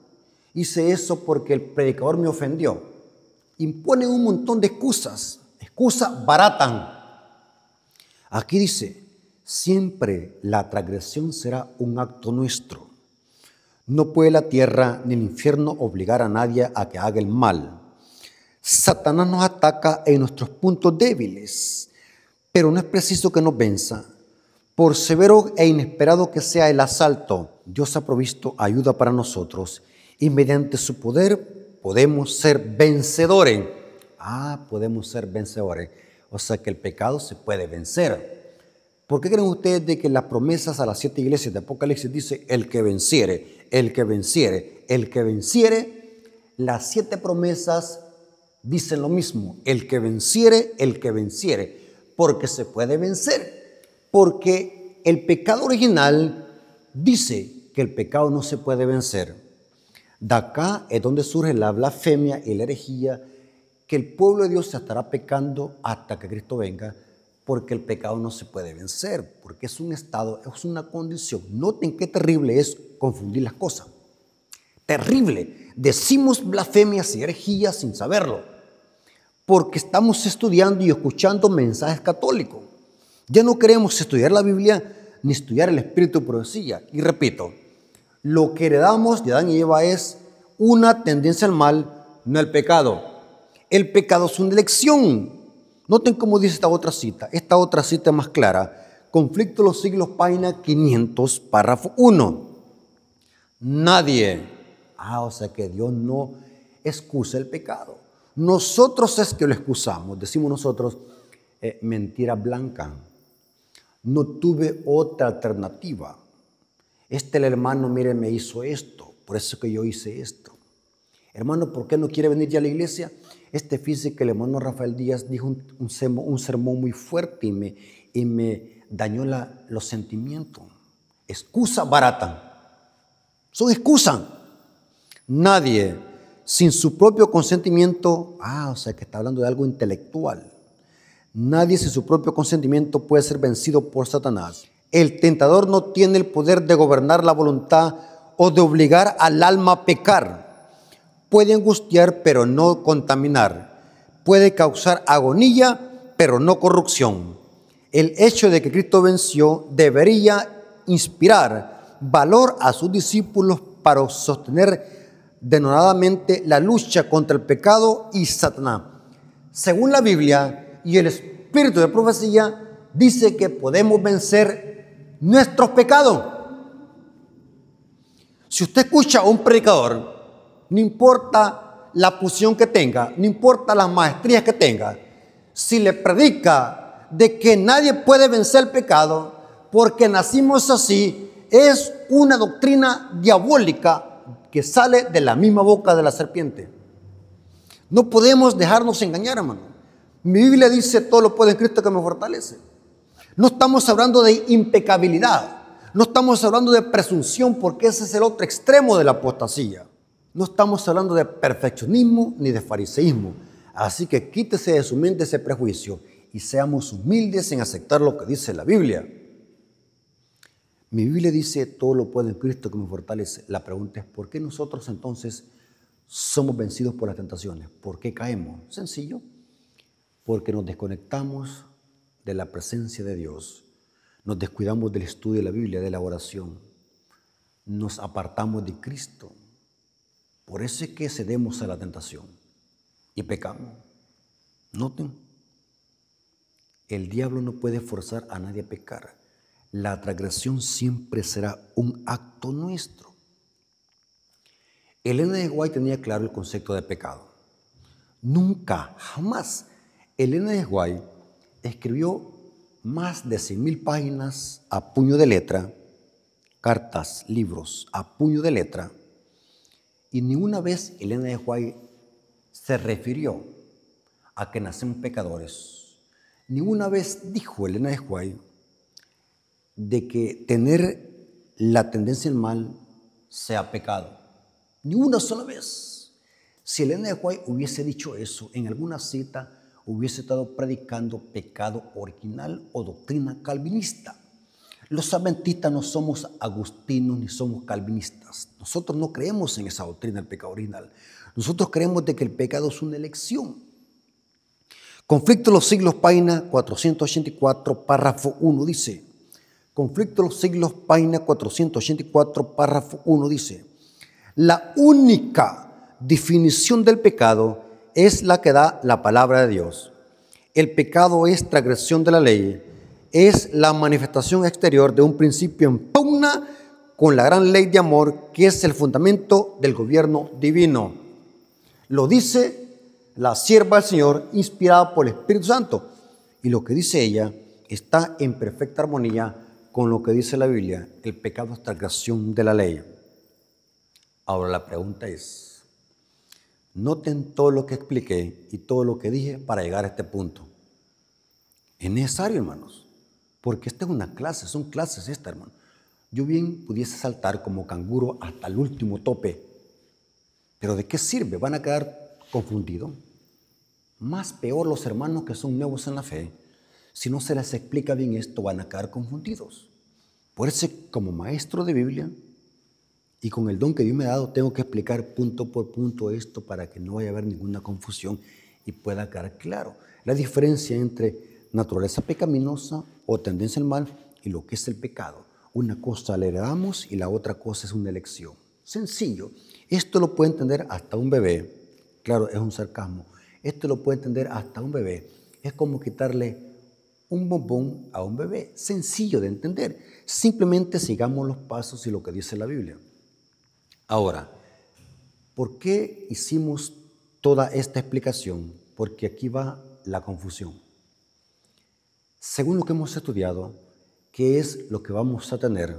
Hice eso porque el predicador me ofendió. Imponen un montón de excusas. Excusas baratas. Aquí dice, siempre la transgresión será un acto nuestro. No puede la tierra ni el infierno obligar a nadie a que haga el mal. Satanás nos ataca en nuestros puntos débiles, pero no es preciso que nos venza. Por severo e inesperado que sea el asalto, Dios ha provisto ayuda para nosotros y mediante su poder podemos ser vencedores. Podemos ser vencedores. O sea que el pecado se puede vencer. ¿Por qué creen ustedes de que las promesas a las 7 iglesias de Apocalipsis dice el que venciere, el que venciere, el que venciere? Las 7 promesas dicen lo mismo, el que venciere, porque se puede vencer, porque el pecado original dice que el pecado no se puede vencer. De acá es donde surge la blasfemia y la herejía, que el pueblo de Dios se estará pecando hasta que Cristo venga, porque el pecado no se puede vencer, porque es un estado, es una condición. Noten qué terrible es confundir las cosas. Terrible. Decimos blasfemias y herejías sin saberlo, porque estamos estudiando y escuchando mensajes católicos. Ya no queremos estudiar la Biblia ni estudiar el Espíritu de Profecía. Y repito, lo que heredamos de Adán y Eva es una tendencia al mal, no al pecado. El pecado es una elección. Noten cómo dice esta otra cita es más clara. Conflicto de los siglos, página 500, párrafo 1. Nadie, o sea que Dios no excusa el pecado. Nosotros es que lo excusamos, decimos nosotros, mentira blanca. No tuve otra alternativa. El hermano, mire, me hizo esto, por eso que yo hice esto. Hermano, ¿por qué no quiere venir ya a la iglesia? Fíjese que el hermano Rafael Díaz dijo un sermón muy fuerte y me dañó los sentimientos. Excusa barata. Son excusas. Nadie sin su propio consentimiento, o sea que está hablando de algo intelectual. Nadie sin su propio consentimiento puede ser vencido por Satanás. El tentador no tiene el poder de gobernar la voluntad o de obligar al alma a pecar. Puede angustiar, pero no contaminar. Puede causar agonía, pero no corrupción. El hecho de que Cristo venció debería inspirar valor a sus discípulos para sostener denodadamente la lucha contra el pecado y Satanás. Según la Biblia y el espíritu de profecía, dice que podemos vencer nuestros pecados. Si usted escucha a un predicador, no importa la posición que tenga, no importa las maestrías que tenga, si le predica de que nadie puede vencer el pecado porque nacimos así, es una doctrina diabólica que sale de la misma boca de la serpiente. No podemos dejarnos engañar, hermano. Mi Biblia dice: todo lo puedo en Cristo que me fortalece. No estamos hablando de impecabilidad, no estamos hablando de presunción, porque ese es el otro extremo de la apostasía. No estamos hablando de perfeccionismo ni de fariseísmo. Así que quítese de su mente ese prejuicio y seamos humildes en aceptar lo que dice la Biblia. Mi Biblia dice: todo lo puedo en Cristo que me fortalece. La pregunta es: ¿por qué nosotros entonces somos vencidos por las tentaciones? ¿Por qué caemos? Sencillo, porque nos desconectamos de la presencia de Dios, nos descuidamos del estudio de la Biblia, de la oración, nos apartamos de Cristo. Por eso es que cedemos a la tentación y pecamos. Noten, el diablo no puede forzar a nadie a pecar. La transgresión siempre será un acto nuestro. Elena de White tenía claro el concepto de pecado. Nunca, jamás. Elena de White escribió más de 100,000 páginas a puño de letra, cartas, libros a puño de letra, y ni una vez Elena de White se refirió a que nacemos pecadores. Ni una vez dijo Elena de White de que tener la tendencia al mal sea pecado. Ni una sola vez. Si Elena de White hubiese dicho eso en alguna cita, hubiese estado predicando pecado original o doctrina calvinista. Los adventistas no somos agustinos ni somos calvinistas. Nosotros no creemos en esa doctrina del pecado original. Nosotros creemos de que el pecado es una elección. Conflicto de los siglos, página 484, párrafo 1 dice: Conflicto de los siglos, página 484, párrafo 1 dice: la única definición del pecado es la que da la palabra de Dios. El pecado es transgresión de la ley, es la manifestación exterior de un principio en pugna con la gran ley de amor que es el fundamento del gobierno divino. Lo dice la sierva del Señor, inspirada por el Espíritu Santo. Y lo que dice ella está en perfecta armonía con lo que dice la Biblia: el pecado es transgresión de la ley. Ahora la pregunta es, noten todo lo que expliqué y todo lo que dije para llegar a este punto. Es necesario, hermanos, porque esta es una clase, son clases esta, hermano. Yo bien pudiese saltar como canguro hasta el último tope, pero ¿de qué sirve? Van a quedar confundidos. Más peor los hermanos que son nuevos en la fe. Si no se les explica bien esto, van a quedar confundidos. Por eso, como maestro de Biblia y con el don que Dios me ha dado, tengo que explicar punto por punto esto para que no vaya a haber ninguna confusión y pueda quedar claro la diferencia entre naturaleza pecaminosa o tendencia al mal y lo que es el pecado. Una cosa la heredamos y la otra cosa es una elección. Sencillo. Esto lo puede entender hasta un bebé. Claro, es un sarcasmo. Esto lo puede entender hasta un bebé. Es como quitarle un bombón a un bebé. Sencillo de entender. Simplemente sigamos los pasos y lo que dice la Biblia. Ahora, ¿por qué hicimos toda esta explicación? Porque aquí va la confusión. Según lo que hemos estudiado, ¿qué es lo que vamos a tener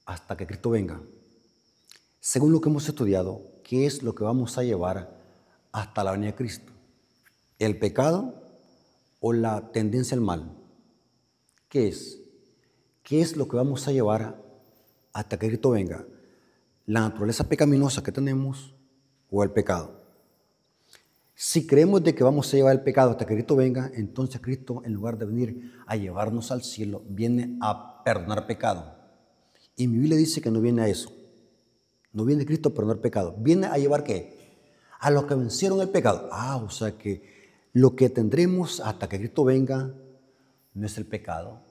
hasta que Cristo venga? Según lo que hemos estudiado, ¿qué es lo que vamos a llevar hasta la venida de Cristo? ¿El pecado o la tendencia al mal? ¿Qué es? ¿Qué es lo que vamos a llevar hasta que Cristo venga? ¿La naturaleza pecaminosa que tenemos o el pecado? Si creemos de que vamos a llevar el pecado hasta que Cristo venga, entonces Cristo, en lugar de venir a llevarnos al cielo, viene a perdonar pecado. Y mi Biblia dice que no viene a eso. No viene Cristo a perdonar pecado. ¿Viene a llevar qué? A los que vencieron el pecado. O sea que lo que tendremos hasta que Cristo venga no es el pecado,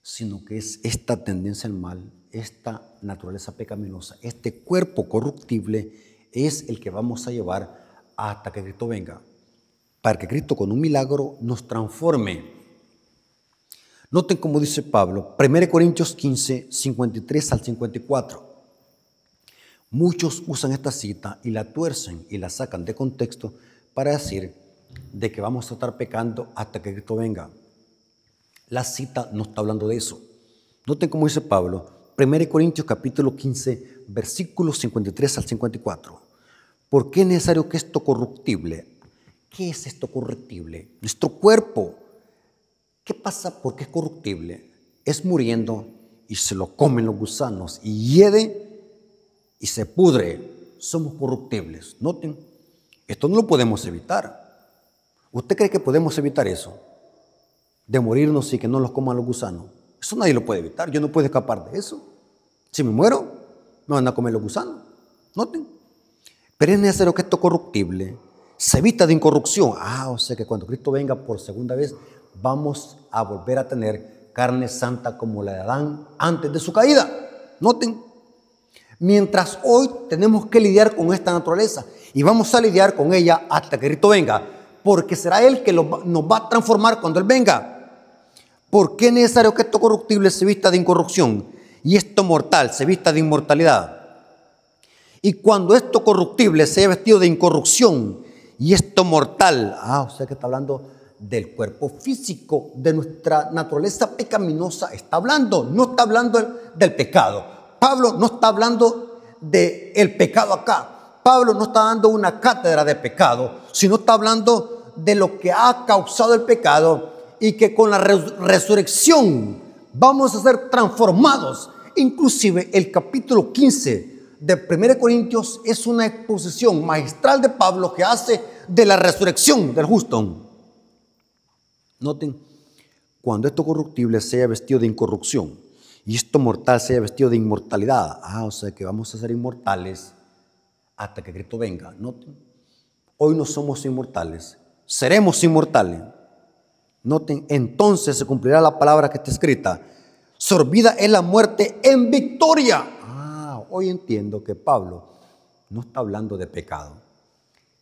sino que es esta tendencia al mal, esta naturaleza pecaminosa, este cuerpo corruptible es el que vamos a llevar hasta que Cristo venga, para que Cristo con un milagro nos transforme. Noten cómo dice Pablo, 1 Corintios 15, 53 al 54. Muchos usan esta cita y la tuercen y la sacan de contexto para decir de que vamos a estar pecando hasta que Cristo venga. La cita no está hablando de eso. Noten cómo dice Pablo, 1 Corintios capítulo 15, versículos 53 al 54. ¿Por qué es necesario que esto corruptible? ¿Qué es esto corruptible? Nuestro cuerpo. ¿Qué pasa porque es corruptible? Es muriendo y se lo comen los gusanos y hiede y se pudre. Somos corruptibles. Noten, esto no lo podemos evitar. ¿Usted cree que podemos evitar eso? De morirnos y que no los coman los gusanos. Eso nadie lo puede evitar. Yo no puedo escapar de eso. Si me muero, me van a comer los gusanos. Noten. Pero es necesario que esto corruptible se evita de incorrupción. O sea que cuando Cristo venga por segunda vez, vamos a volver a tener carne santa como la de Adán antes de su caída. Noten. Mientras hoy tenemos que lidiar con esta naturaleza y vamos a lidiar con ella hasta que Cristo venga, porque será Él que nos va a transformar cuando Él venga. ¿Por qué es necesario que esto corruptible se vista de incorrupción y esto mortal se vista de inmortalidad? Y cuando esto corruptible se haya vestido de incorrupción y esto mortal, o sea que está hablando del cuerpo físico, de nuestra naturaleza pecaminosa, está hablando, no está hablando del pecado. Pablo no está hablando del pecado acá. Pablo no está dando una cátedra de pecado, sino está hablando de lo que ha causado el pecado y que con la resurrección vamos a ser transformados. Inclusive el capítulo 15 de 1 Corintios es una exposición magistral de Pablo que hace de la resurrección del justo. Noten, cuando esto corruptible sea vestido de incorrupción y esto mortal sea vestido de inmortalidad, o sea que vamos a ser inmortales hasta que Cristo venga. Noten, hoy no somos inmortales, seremos inmortales. Noten, entonces se cumplirá la palabra que está escrita: sorbida es la muerte en victoria. Hoy entiendo que Pablo no está hablando de pecado,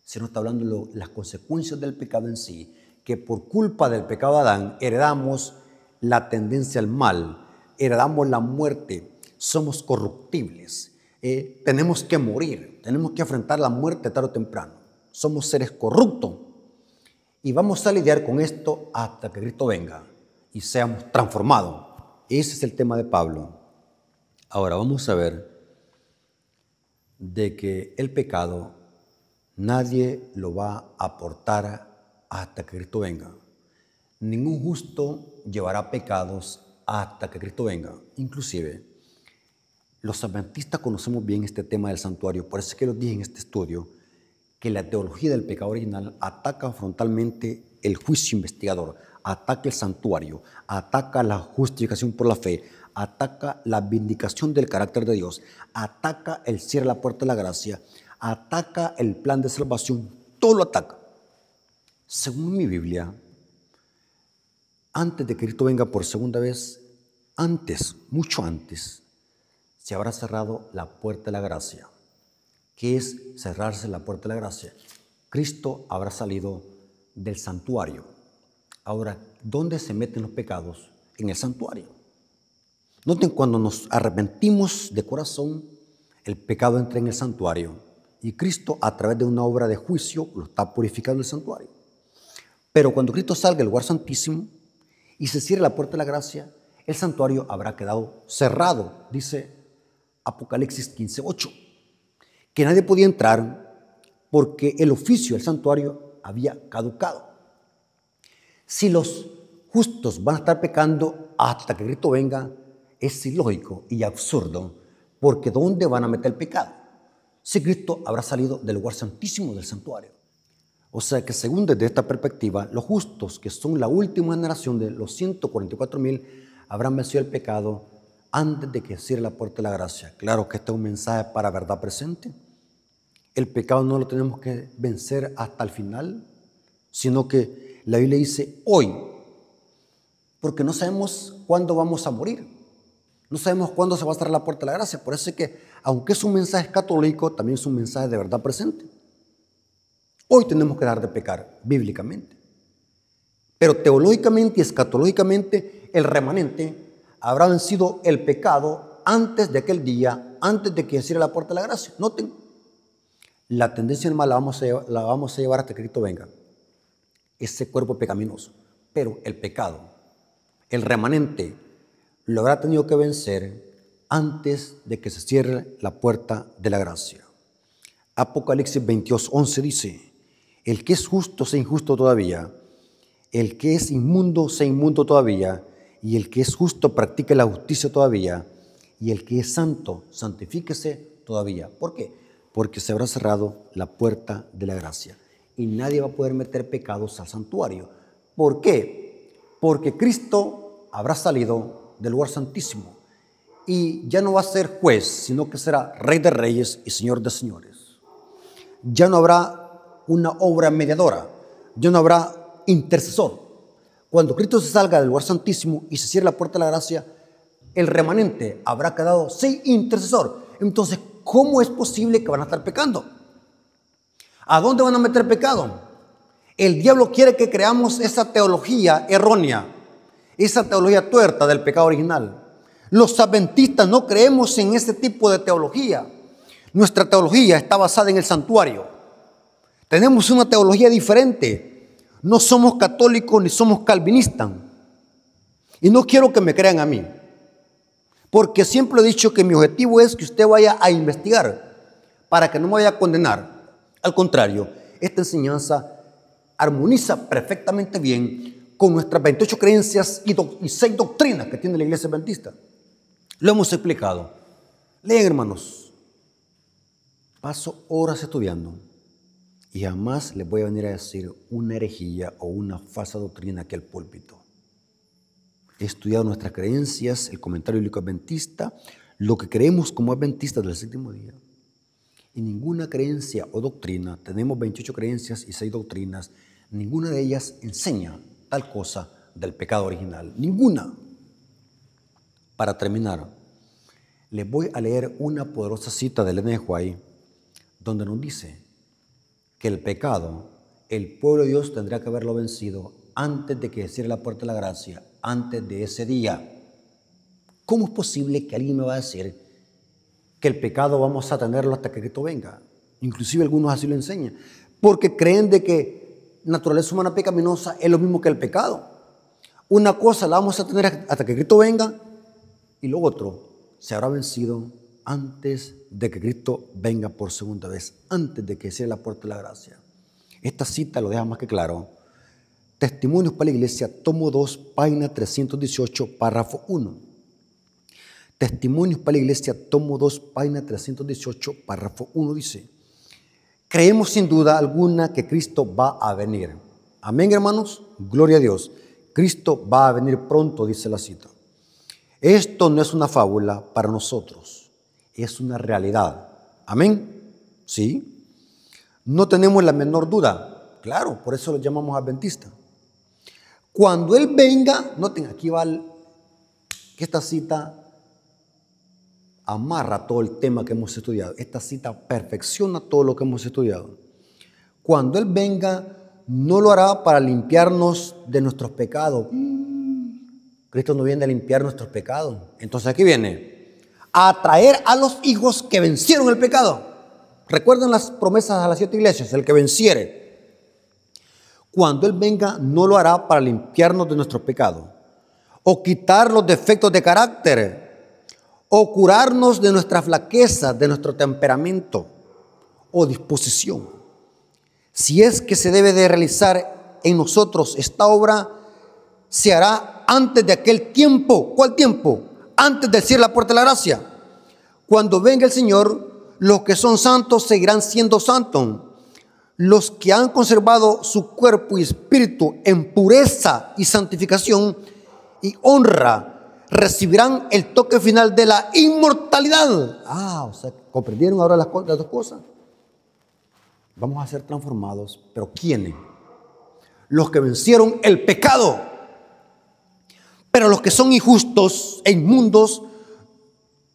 sino está hablando de las consecuencias del pecado en sí, que por culpa del pecado de Adán heredamos la tendencia al mal, heredamos la muerte, somos corruptibles, tenemos que morir, tenemos que afrontar la muerte tarde o temprano, somos seres corruptos y vamos a lidiar con esto hasta que Cristo venga y seamos transformados. Ese es el tema de Pablo. Ahora vamos a ver de que el pecado nadie lo va a aportar hasta que Cristo venga. Ningún justo llevará pecados hasta que Cristo venga. Inclusive, los adventistas conocemos bien este tema del santuario. Por eso es que los dije en este estudio que la teología del pecado original ataca frontalmente el juicio investigador, ataca el santuario, ataca la justificación por la fe, ataca la vindicación del carácter de Dios, ataca el cierre de la puerta de la gracia, ataca el plan de salvación, todo lo ataca. Según mi Biblia, antes de que Cristo venga por segunda vez, mucho antes, se habrá cerrado la puerta de la gracia. ¿Qué es cerrarse la puerta de la gracia? Cristo habrá salido del santuario. Ahora, ¿dónde se meten los pecados? En el santuario. Noten, cuando nos arrepentimos de corazón, el pecado entra en el santuario y Cristo, a través de una obra de juicio, lo está purificando en el santuario. Pero cuando Cristo salga del lugar santísimo y se cierre la puerta de la gracia, el santuario habrá quedado cerrado, dice Apocalipsis 15:8, que nadie podía entrar porque el oficio del santuario había caducado. Si los justos van a estar pecando hasta que Cristo venga, es ilógico y absurdo, porque ¿dónde van a meter el pecado? Si Cristo habrá salido del lugar santísimo del santuario. O sea que según desde esta perspectiva, los justos, que son la última generación de los 144,000, habrán vencido el pecado antes de que cierre la puerta de la gracia. Claro que este es un mensaje para verdad presente. El pecado no lo tenemos que vencer hasta el final, sino que la Biblia dice hoy, porque no sabemos cuándo vamos a morir. No sabemos cuándo se va a cerrar la puerta de la gracia. Por eso es que, aunque es un mensaje católico, también es un mensaje de verdad presente. Hoy tenemos que dejar de pecar, bíblicamente. Pero teológicamente y escatológicamente, el remanente habrá vencido el pecado antes de aquel día, antes de que cierre la puerta de la gracia. Noten, la tendencia normal la vamos a llevar hasta que Cristo venga. Ese cuerpo pecaminoso. Pero el pecado, el remanente, lo habrá tenido que vencer antes de que se cierre la puerta de la gracia. Apocalipsis 22:11 dice: el que es justo sea injusto todavía, el que es inmundo sea inmundo todavía, y el que es justo practique la justicia todavía, y el que es santo santifíquese todavía. ¿Por qué? Porque se habrá cerrado la puerta de la gracia y nadie va a poder meter pecados al santuario. ¿Por qué? Porque Cristo habrá salido del lugar santísimo y ya no va a ser juez, sino que será Rey de Reyes y Señor de Señores. Ya no habrá una obra mediadora, ya no habrá intercesor. Cuando Cristo se salga del lugar santísimo y se cierre la puerta de la gracia, el remanente habrá quedado sin intercesor. Entonces, ¿cómo es posible que van a estar pecando? ¿A dónde van a meter pecado? El diablo quiere que creamos esa teología errónea, esa teología tuerta del pecado original. Los adventistas no creemos en ese tipo de teología. Nuestra teología está basada en el santuario. Tenemos una teología diferente. No somos católicos ni somos calvinistas. Y no quiero que me crean a mí, porque siempre he dicho que mi objetivo es que usted vaya a investigar para que no me vaya a condenar. Al contrario, esta enseñanza armoniza perfectamente bien con nuestras 28 creencias y 6 doctrinas que tiene la Iglesia Adventista. Lo hemos explicado. Lean, hermanos. Paso horas estudiando y jamás les voy a venir a decir una herejía o una falsa doctrina aquí al púlpito. He estudiado nuestras creencias, el comentario bíblico adventista, lo que creemos como adventistas del séptimo día. Y ninguna creencia o doctrina, tenemos 28 creencias y 6 doctrinas, ninguna de ellas enseña tal cosa del pecado original. Ninguna. Para terminar, les voy a leer una poderosa cita de Elena de White, donde nos dice que el pecado, el pueblo de Dios tendrá que haberlo vencido antes de que cierre la puerta de la gracia, antes de ese día. ¿Cómo es posible que alguien me va a decir que el pecado vamos a tenerlo hasta que Cristo venga? Inclusive algunos así lo enseñan, porque creen de que naturaleza humana pecaminosa es lo mismo que el pecado. Una cosa la vamos a tener hasta que Cristo venga y lo otro se habrá vencido antes de que Cristo venga por segunda vez, antes de que cierre la puerta de la gracia. Esta cita lo deja más que claro. Testimonios para la Iglesia, tomo 2, página 318, párrafo 1. Testimonios para la Iglesia, tomo 2, página 318, párrafo 1 dice: creemos sin duda alguna que Cristo va a venir. Amén, hermanos. Gloria a Dios. Cristo va a venir pronto, dice la cita. Esto no es una fábula para nosotros, es una realidad. Amén. Sí. No tenemos la menor duda. Claro, por eso lo llamamos adventistas. Cuando Él venga, noten, aquí va que esta cita amarra todo el tema que hemos estudiado. Esta cita perfecciona todo lo que hemos estudiado. Cuando Él venga, no lo hará para limpiarnos de nuestros pecados. Cristo no viene a limpiar nuestros pecados. Entonces aquí viene a traer a los hijos que vencieron el pecado. Recuerden las promesas a las 7 iglesias: el que venciere. Cuando Él venga, no lo hará para limpiarnos de nuestros pecados, o quitar los defectos de carácter, o curarnos de nuestra flaqueza, de nuestro temperamento o disposición. Si es que se debe de realizar en nosotros esta obra, se hará antes de aquel tiempo. ¿Cuál tiempo? Antes del cierre de la puerta de la gracia. Cuando venga el Señor, los que son santos seguirán siendo santos. Los que han conservado su cuerpo y espíritu en pureza y santificación y honra, recibirán el toque final de la inmortalidad. O sea, ¿comprendieron ahora las dos cosas? Vamos a ser transformados, pero ¿quiénes? Los que vencieron el pecado. Pero los que son injustos e inmundos,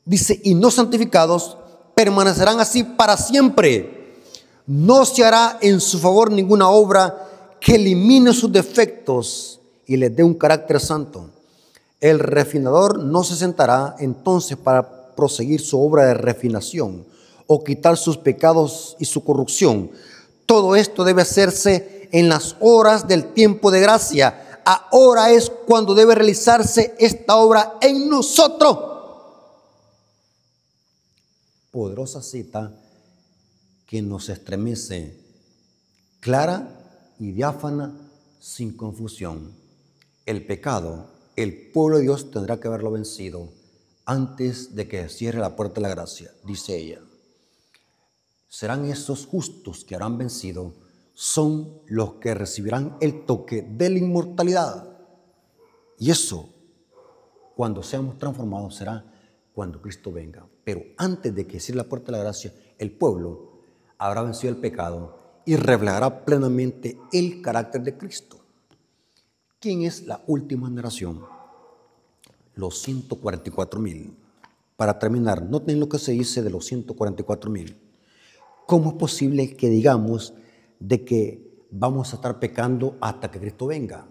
dice, y no santificados, permanecerán así para siempre. No se hará en su favor ninguna obra que elimine sus defectos y les dé un carácter santo. El refinador no se sentará entonces para proseguir su obra de refinación o quitar sus pecados y su corrupción. Todo esto debe hacerse en las horas del tiempo de gracia. Ahora es cuando debe realizarse esta obra en nosotros. Poderosa cita que nos estremece, clara y diáfana, sin confusión. El pecado, el pueblo de Dios tendrá que haberlo vencido antes de que cierre la puerta de la gracia, dice ella. Serán esos justos que habrán vencido, son los que recibirán el toque de la inmortalidad. Y eso, cuando seamos transformados, será cuando Cristo venga. Pero antes de que cierre la puerta de la gracia, el pueblo habrá vencido el pecado y reflejará plenamente el carácter de Cristo. ¿Quién es la última generación? Los 144,000. Para terminar, noten lo que se dice de los 144,000. ¿Cómo es posible que digamos de que vamos a estar pecando hasta que Cristo venga?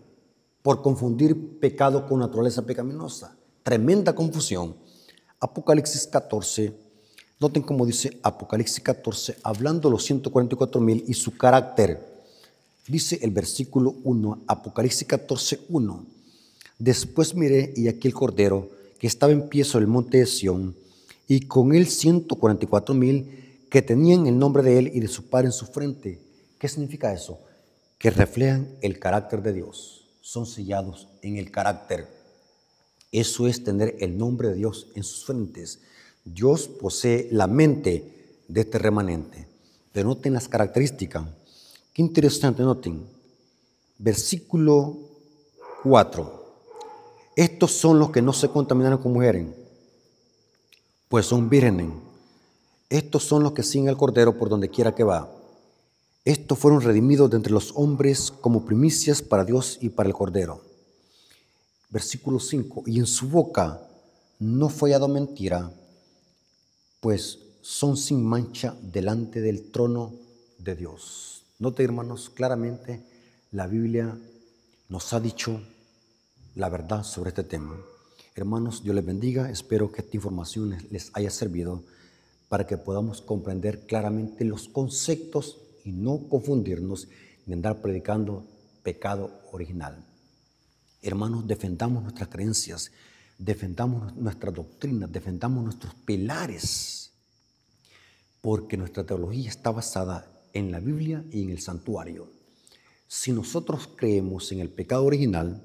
Por confundir pecado con naturaleza pecaminosa. Tremenda confusión. Apocalipsis 14. Noten cómo dice Apocalipsis 14, hablando de los 144,000 y su carácter. Dice el versículo 1, Apocalipsis 14, 1. Después miré y aquí el Cordero que estaba en pie sobre el monte de Sión y con él 144,000 que tenían el nombre de él y de su Padre en su frente. ¿Qué significa eso? Que reflejan el carácter de Dios. Son sellados en el carácter. Eso es tener el nombre de Dios en sus frentes. Dios posee la mente de este remanente. Pero noten las características. Qué interesante, noten. Versículo 4. Estos son los que no se contaminaron con mujeres, pues son vírgenes. Estos son los que siguen al Cordero por donde quiera que va. Estos fueron redimidos de entre los hombres como primicias para Dios y para el Cordero. Versículo 5. Y en su boca no fue hallado mentira, pues son sin mancha delante del trono de Dios. Note, hermanos, claramente la Biblia nos ha dicho la verdad sobre este tema. Hermanos, Dios les bendiga. Espero que esta información les haya servido para que podamos comprender claramente los conceptos y no confundirnos ni andar predicando pecado original. Hermanos, defendamos nuestras creencias, defendamos nuestra doctrina, defendamos nuestros pilares, porque nuestra teología está basada en la Biblia y en el santuario. Si nosotros creemos en el pecado original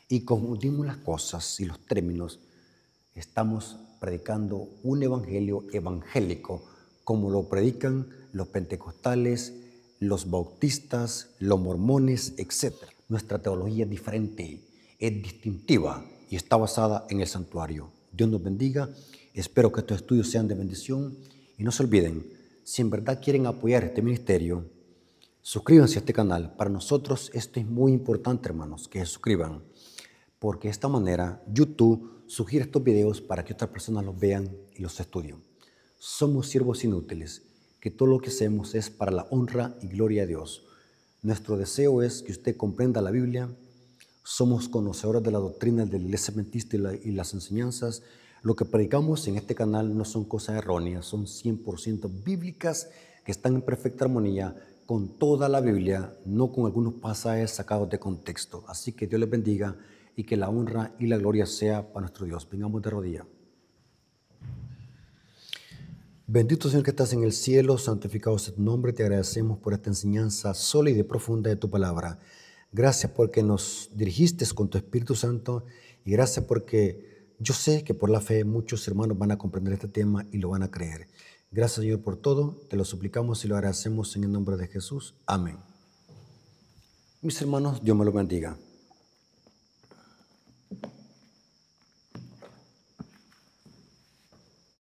y confundimos las cosas y los términos, estamos predicando un evangelio evangélico, como lo predican los pentecostales, los bautistas, los mormones, etc. Nuestra teología es diferente, es distintiva y está basada en el santuario. Dios nos bendiga. Espero que estos estudios sean de bendición y no se olviden, si en verdad quieren apoyar este ministerio, suscríbanse a este canal. Para nosotros esto es muy importante, hermanos, que se suscriban, porque de esta manera YouTube sugiere estos videos para que otras personas los vean y los estudien. Somos siervos inútiles, que todo lo que hacemos es para la honra y gloria de Dios. Nuestro deseo es que usted comprenda la Biblia. Somos conocedores de la doctrina de la Iglesia Adventista y las enseñanzas. Lo que predicamos en este canal no son cosas erróneas, son 100% bíblicas que están en perfecta armonía con toda la Biblia, no con algunos pasajes sacados de contexto. Así que Dios les bendiga y que la honra y la gloria sea para nuestro Dios. Vengamos de rodillas. Bendito Señor que estás en el cielo, santificado sea tu nombre. Te agradecemos por esta enseñanza sólida y profunda de tu palabra. Gracias porque nos dirigiste con tu Espíritu Santo y gracias porque yo sé que por la fe muchos hermanos van a comprender este tema y lo van a creer. Gracias Señor por todo, te lo suplicamos y lo agradecemos en el nombre de Jesús. Amén. Mis hermanos, Dios me los bendiga.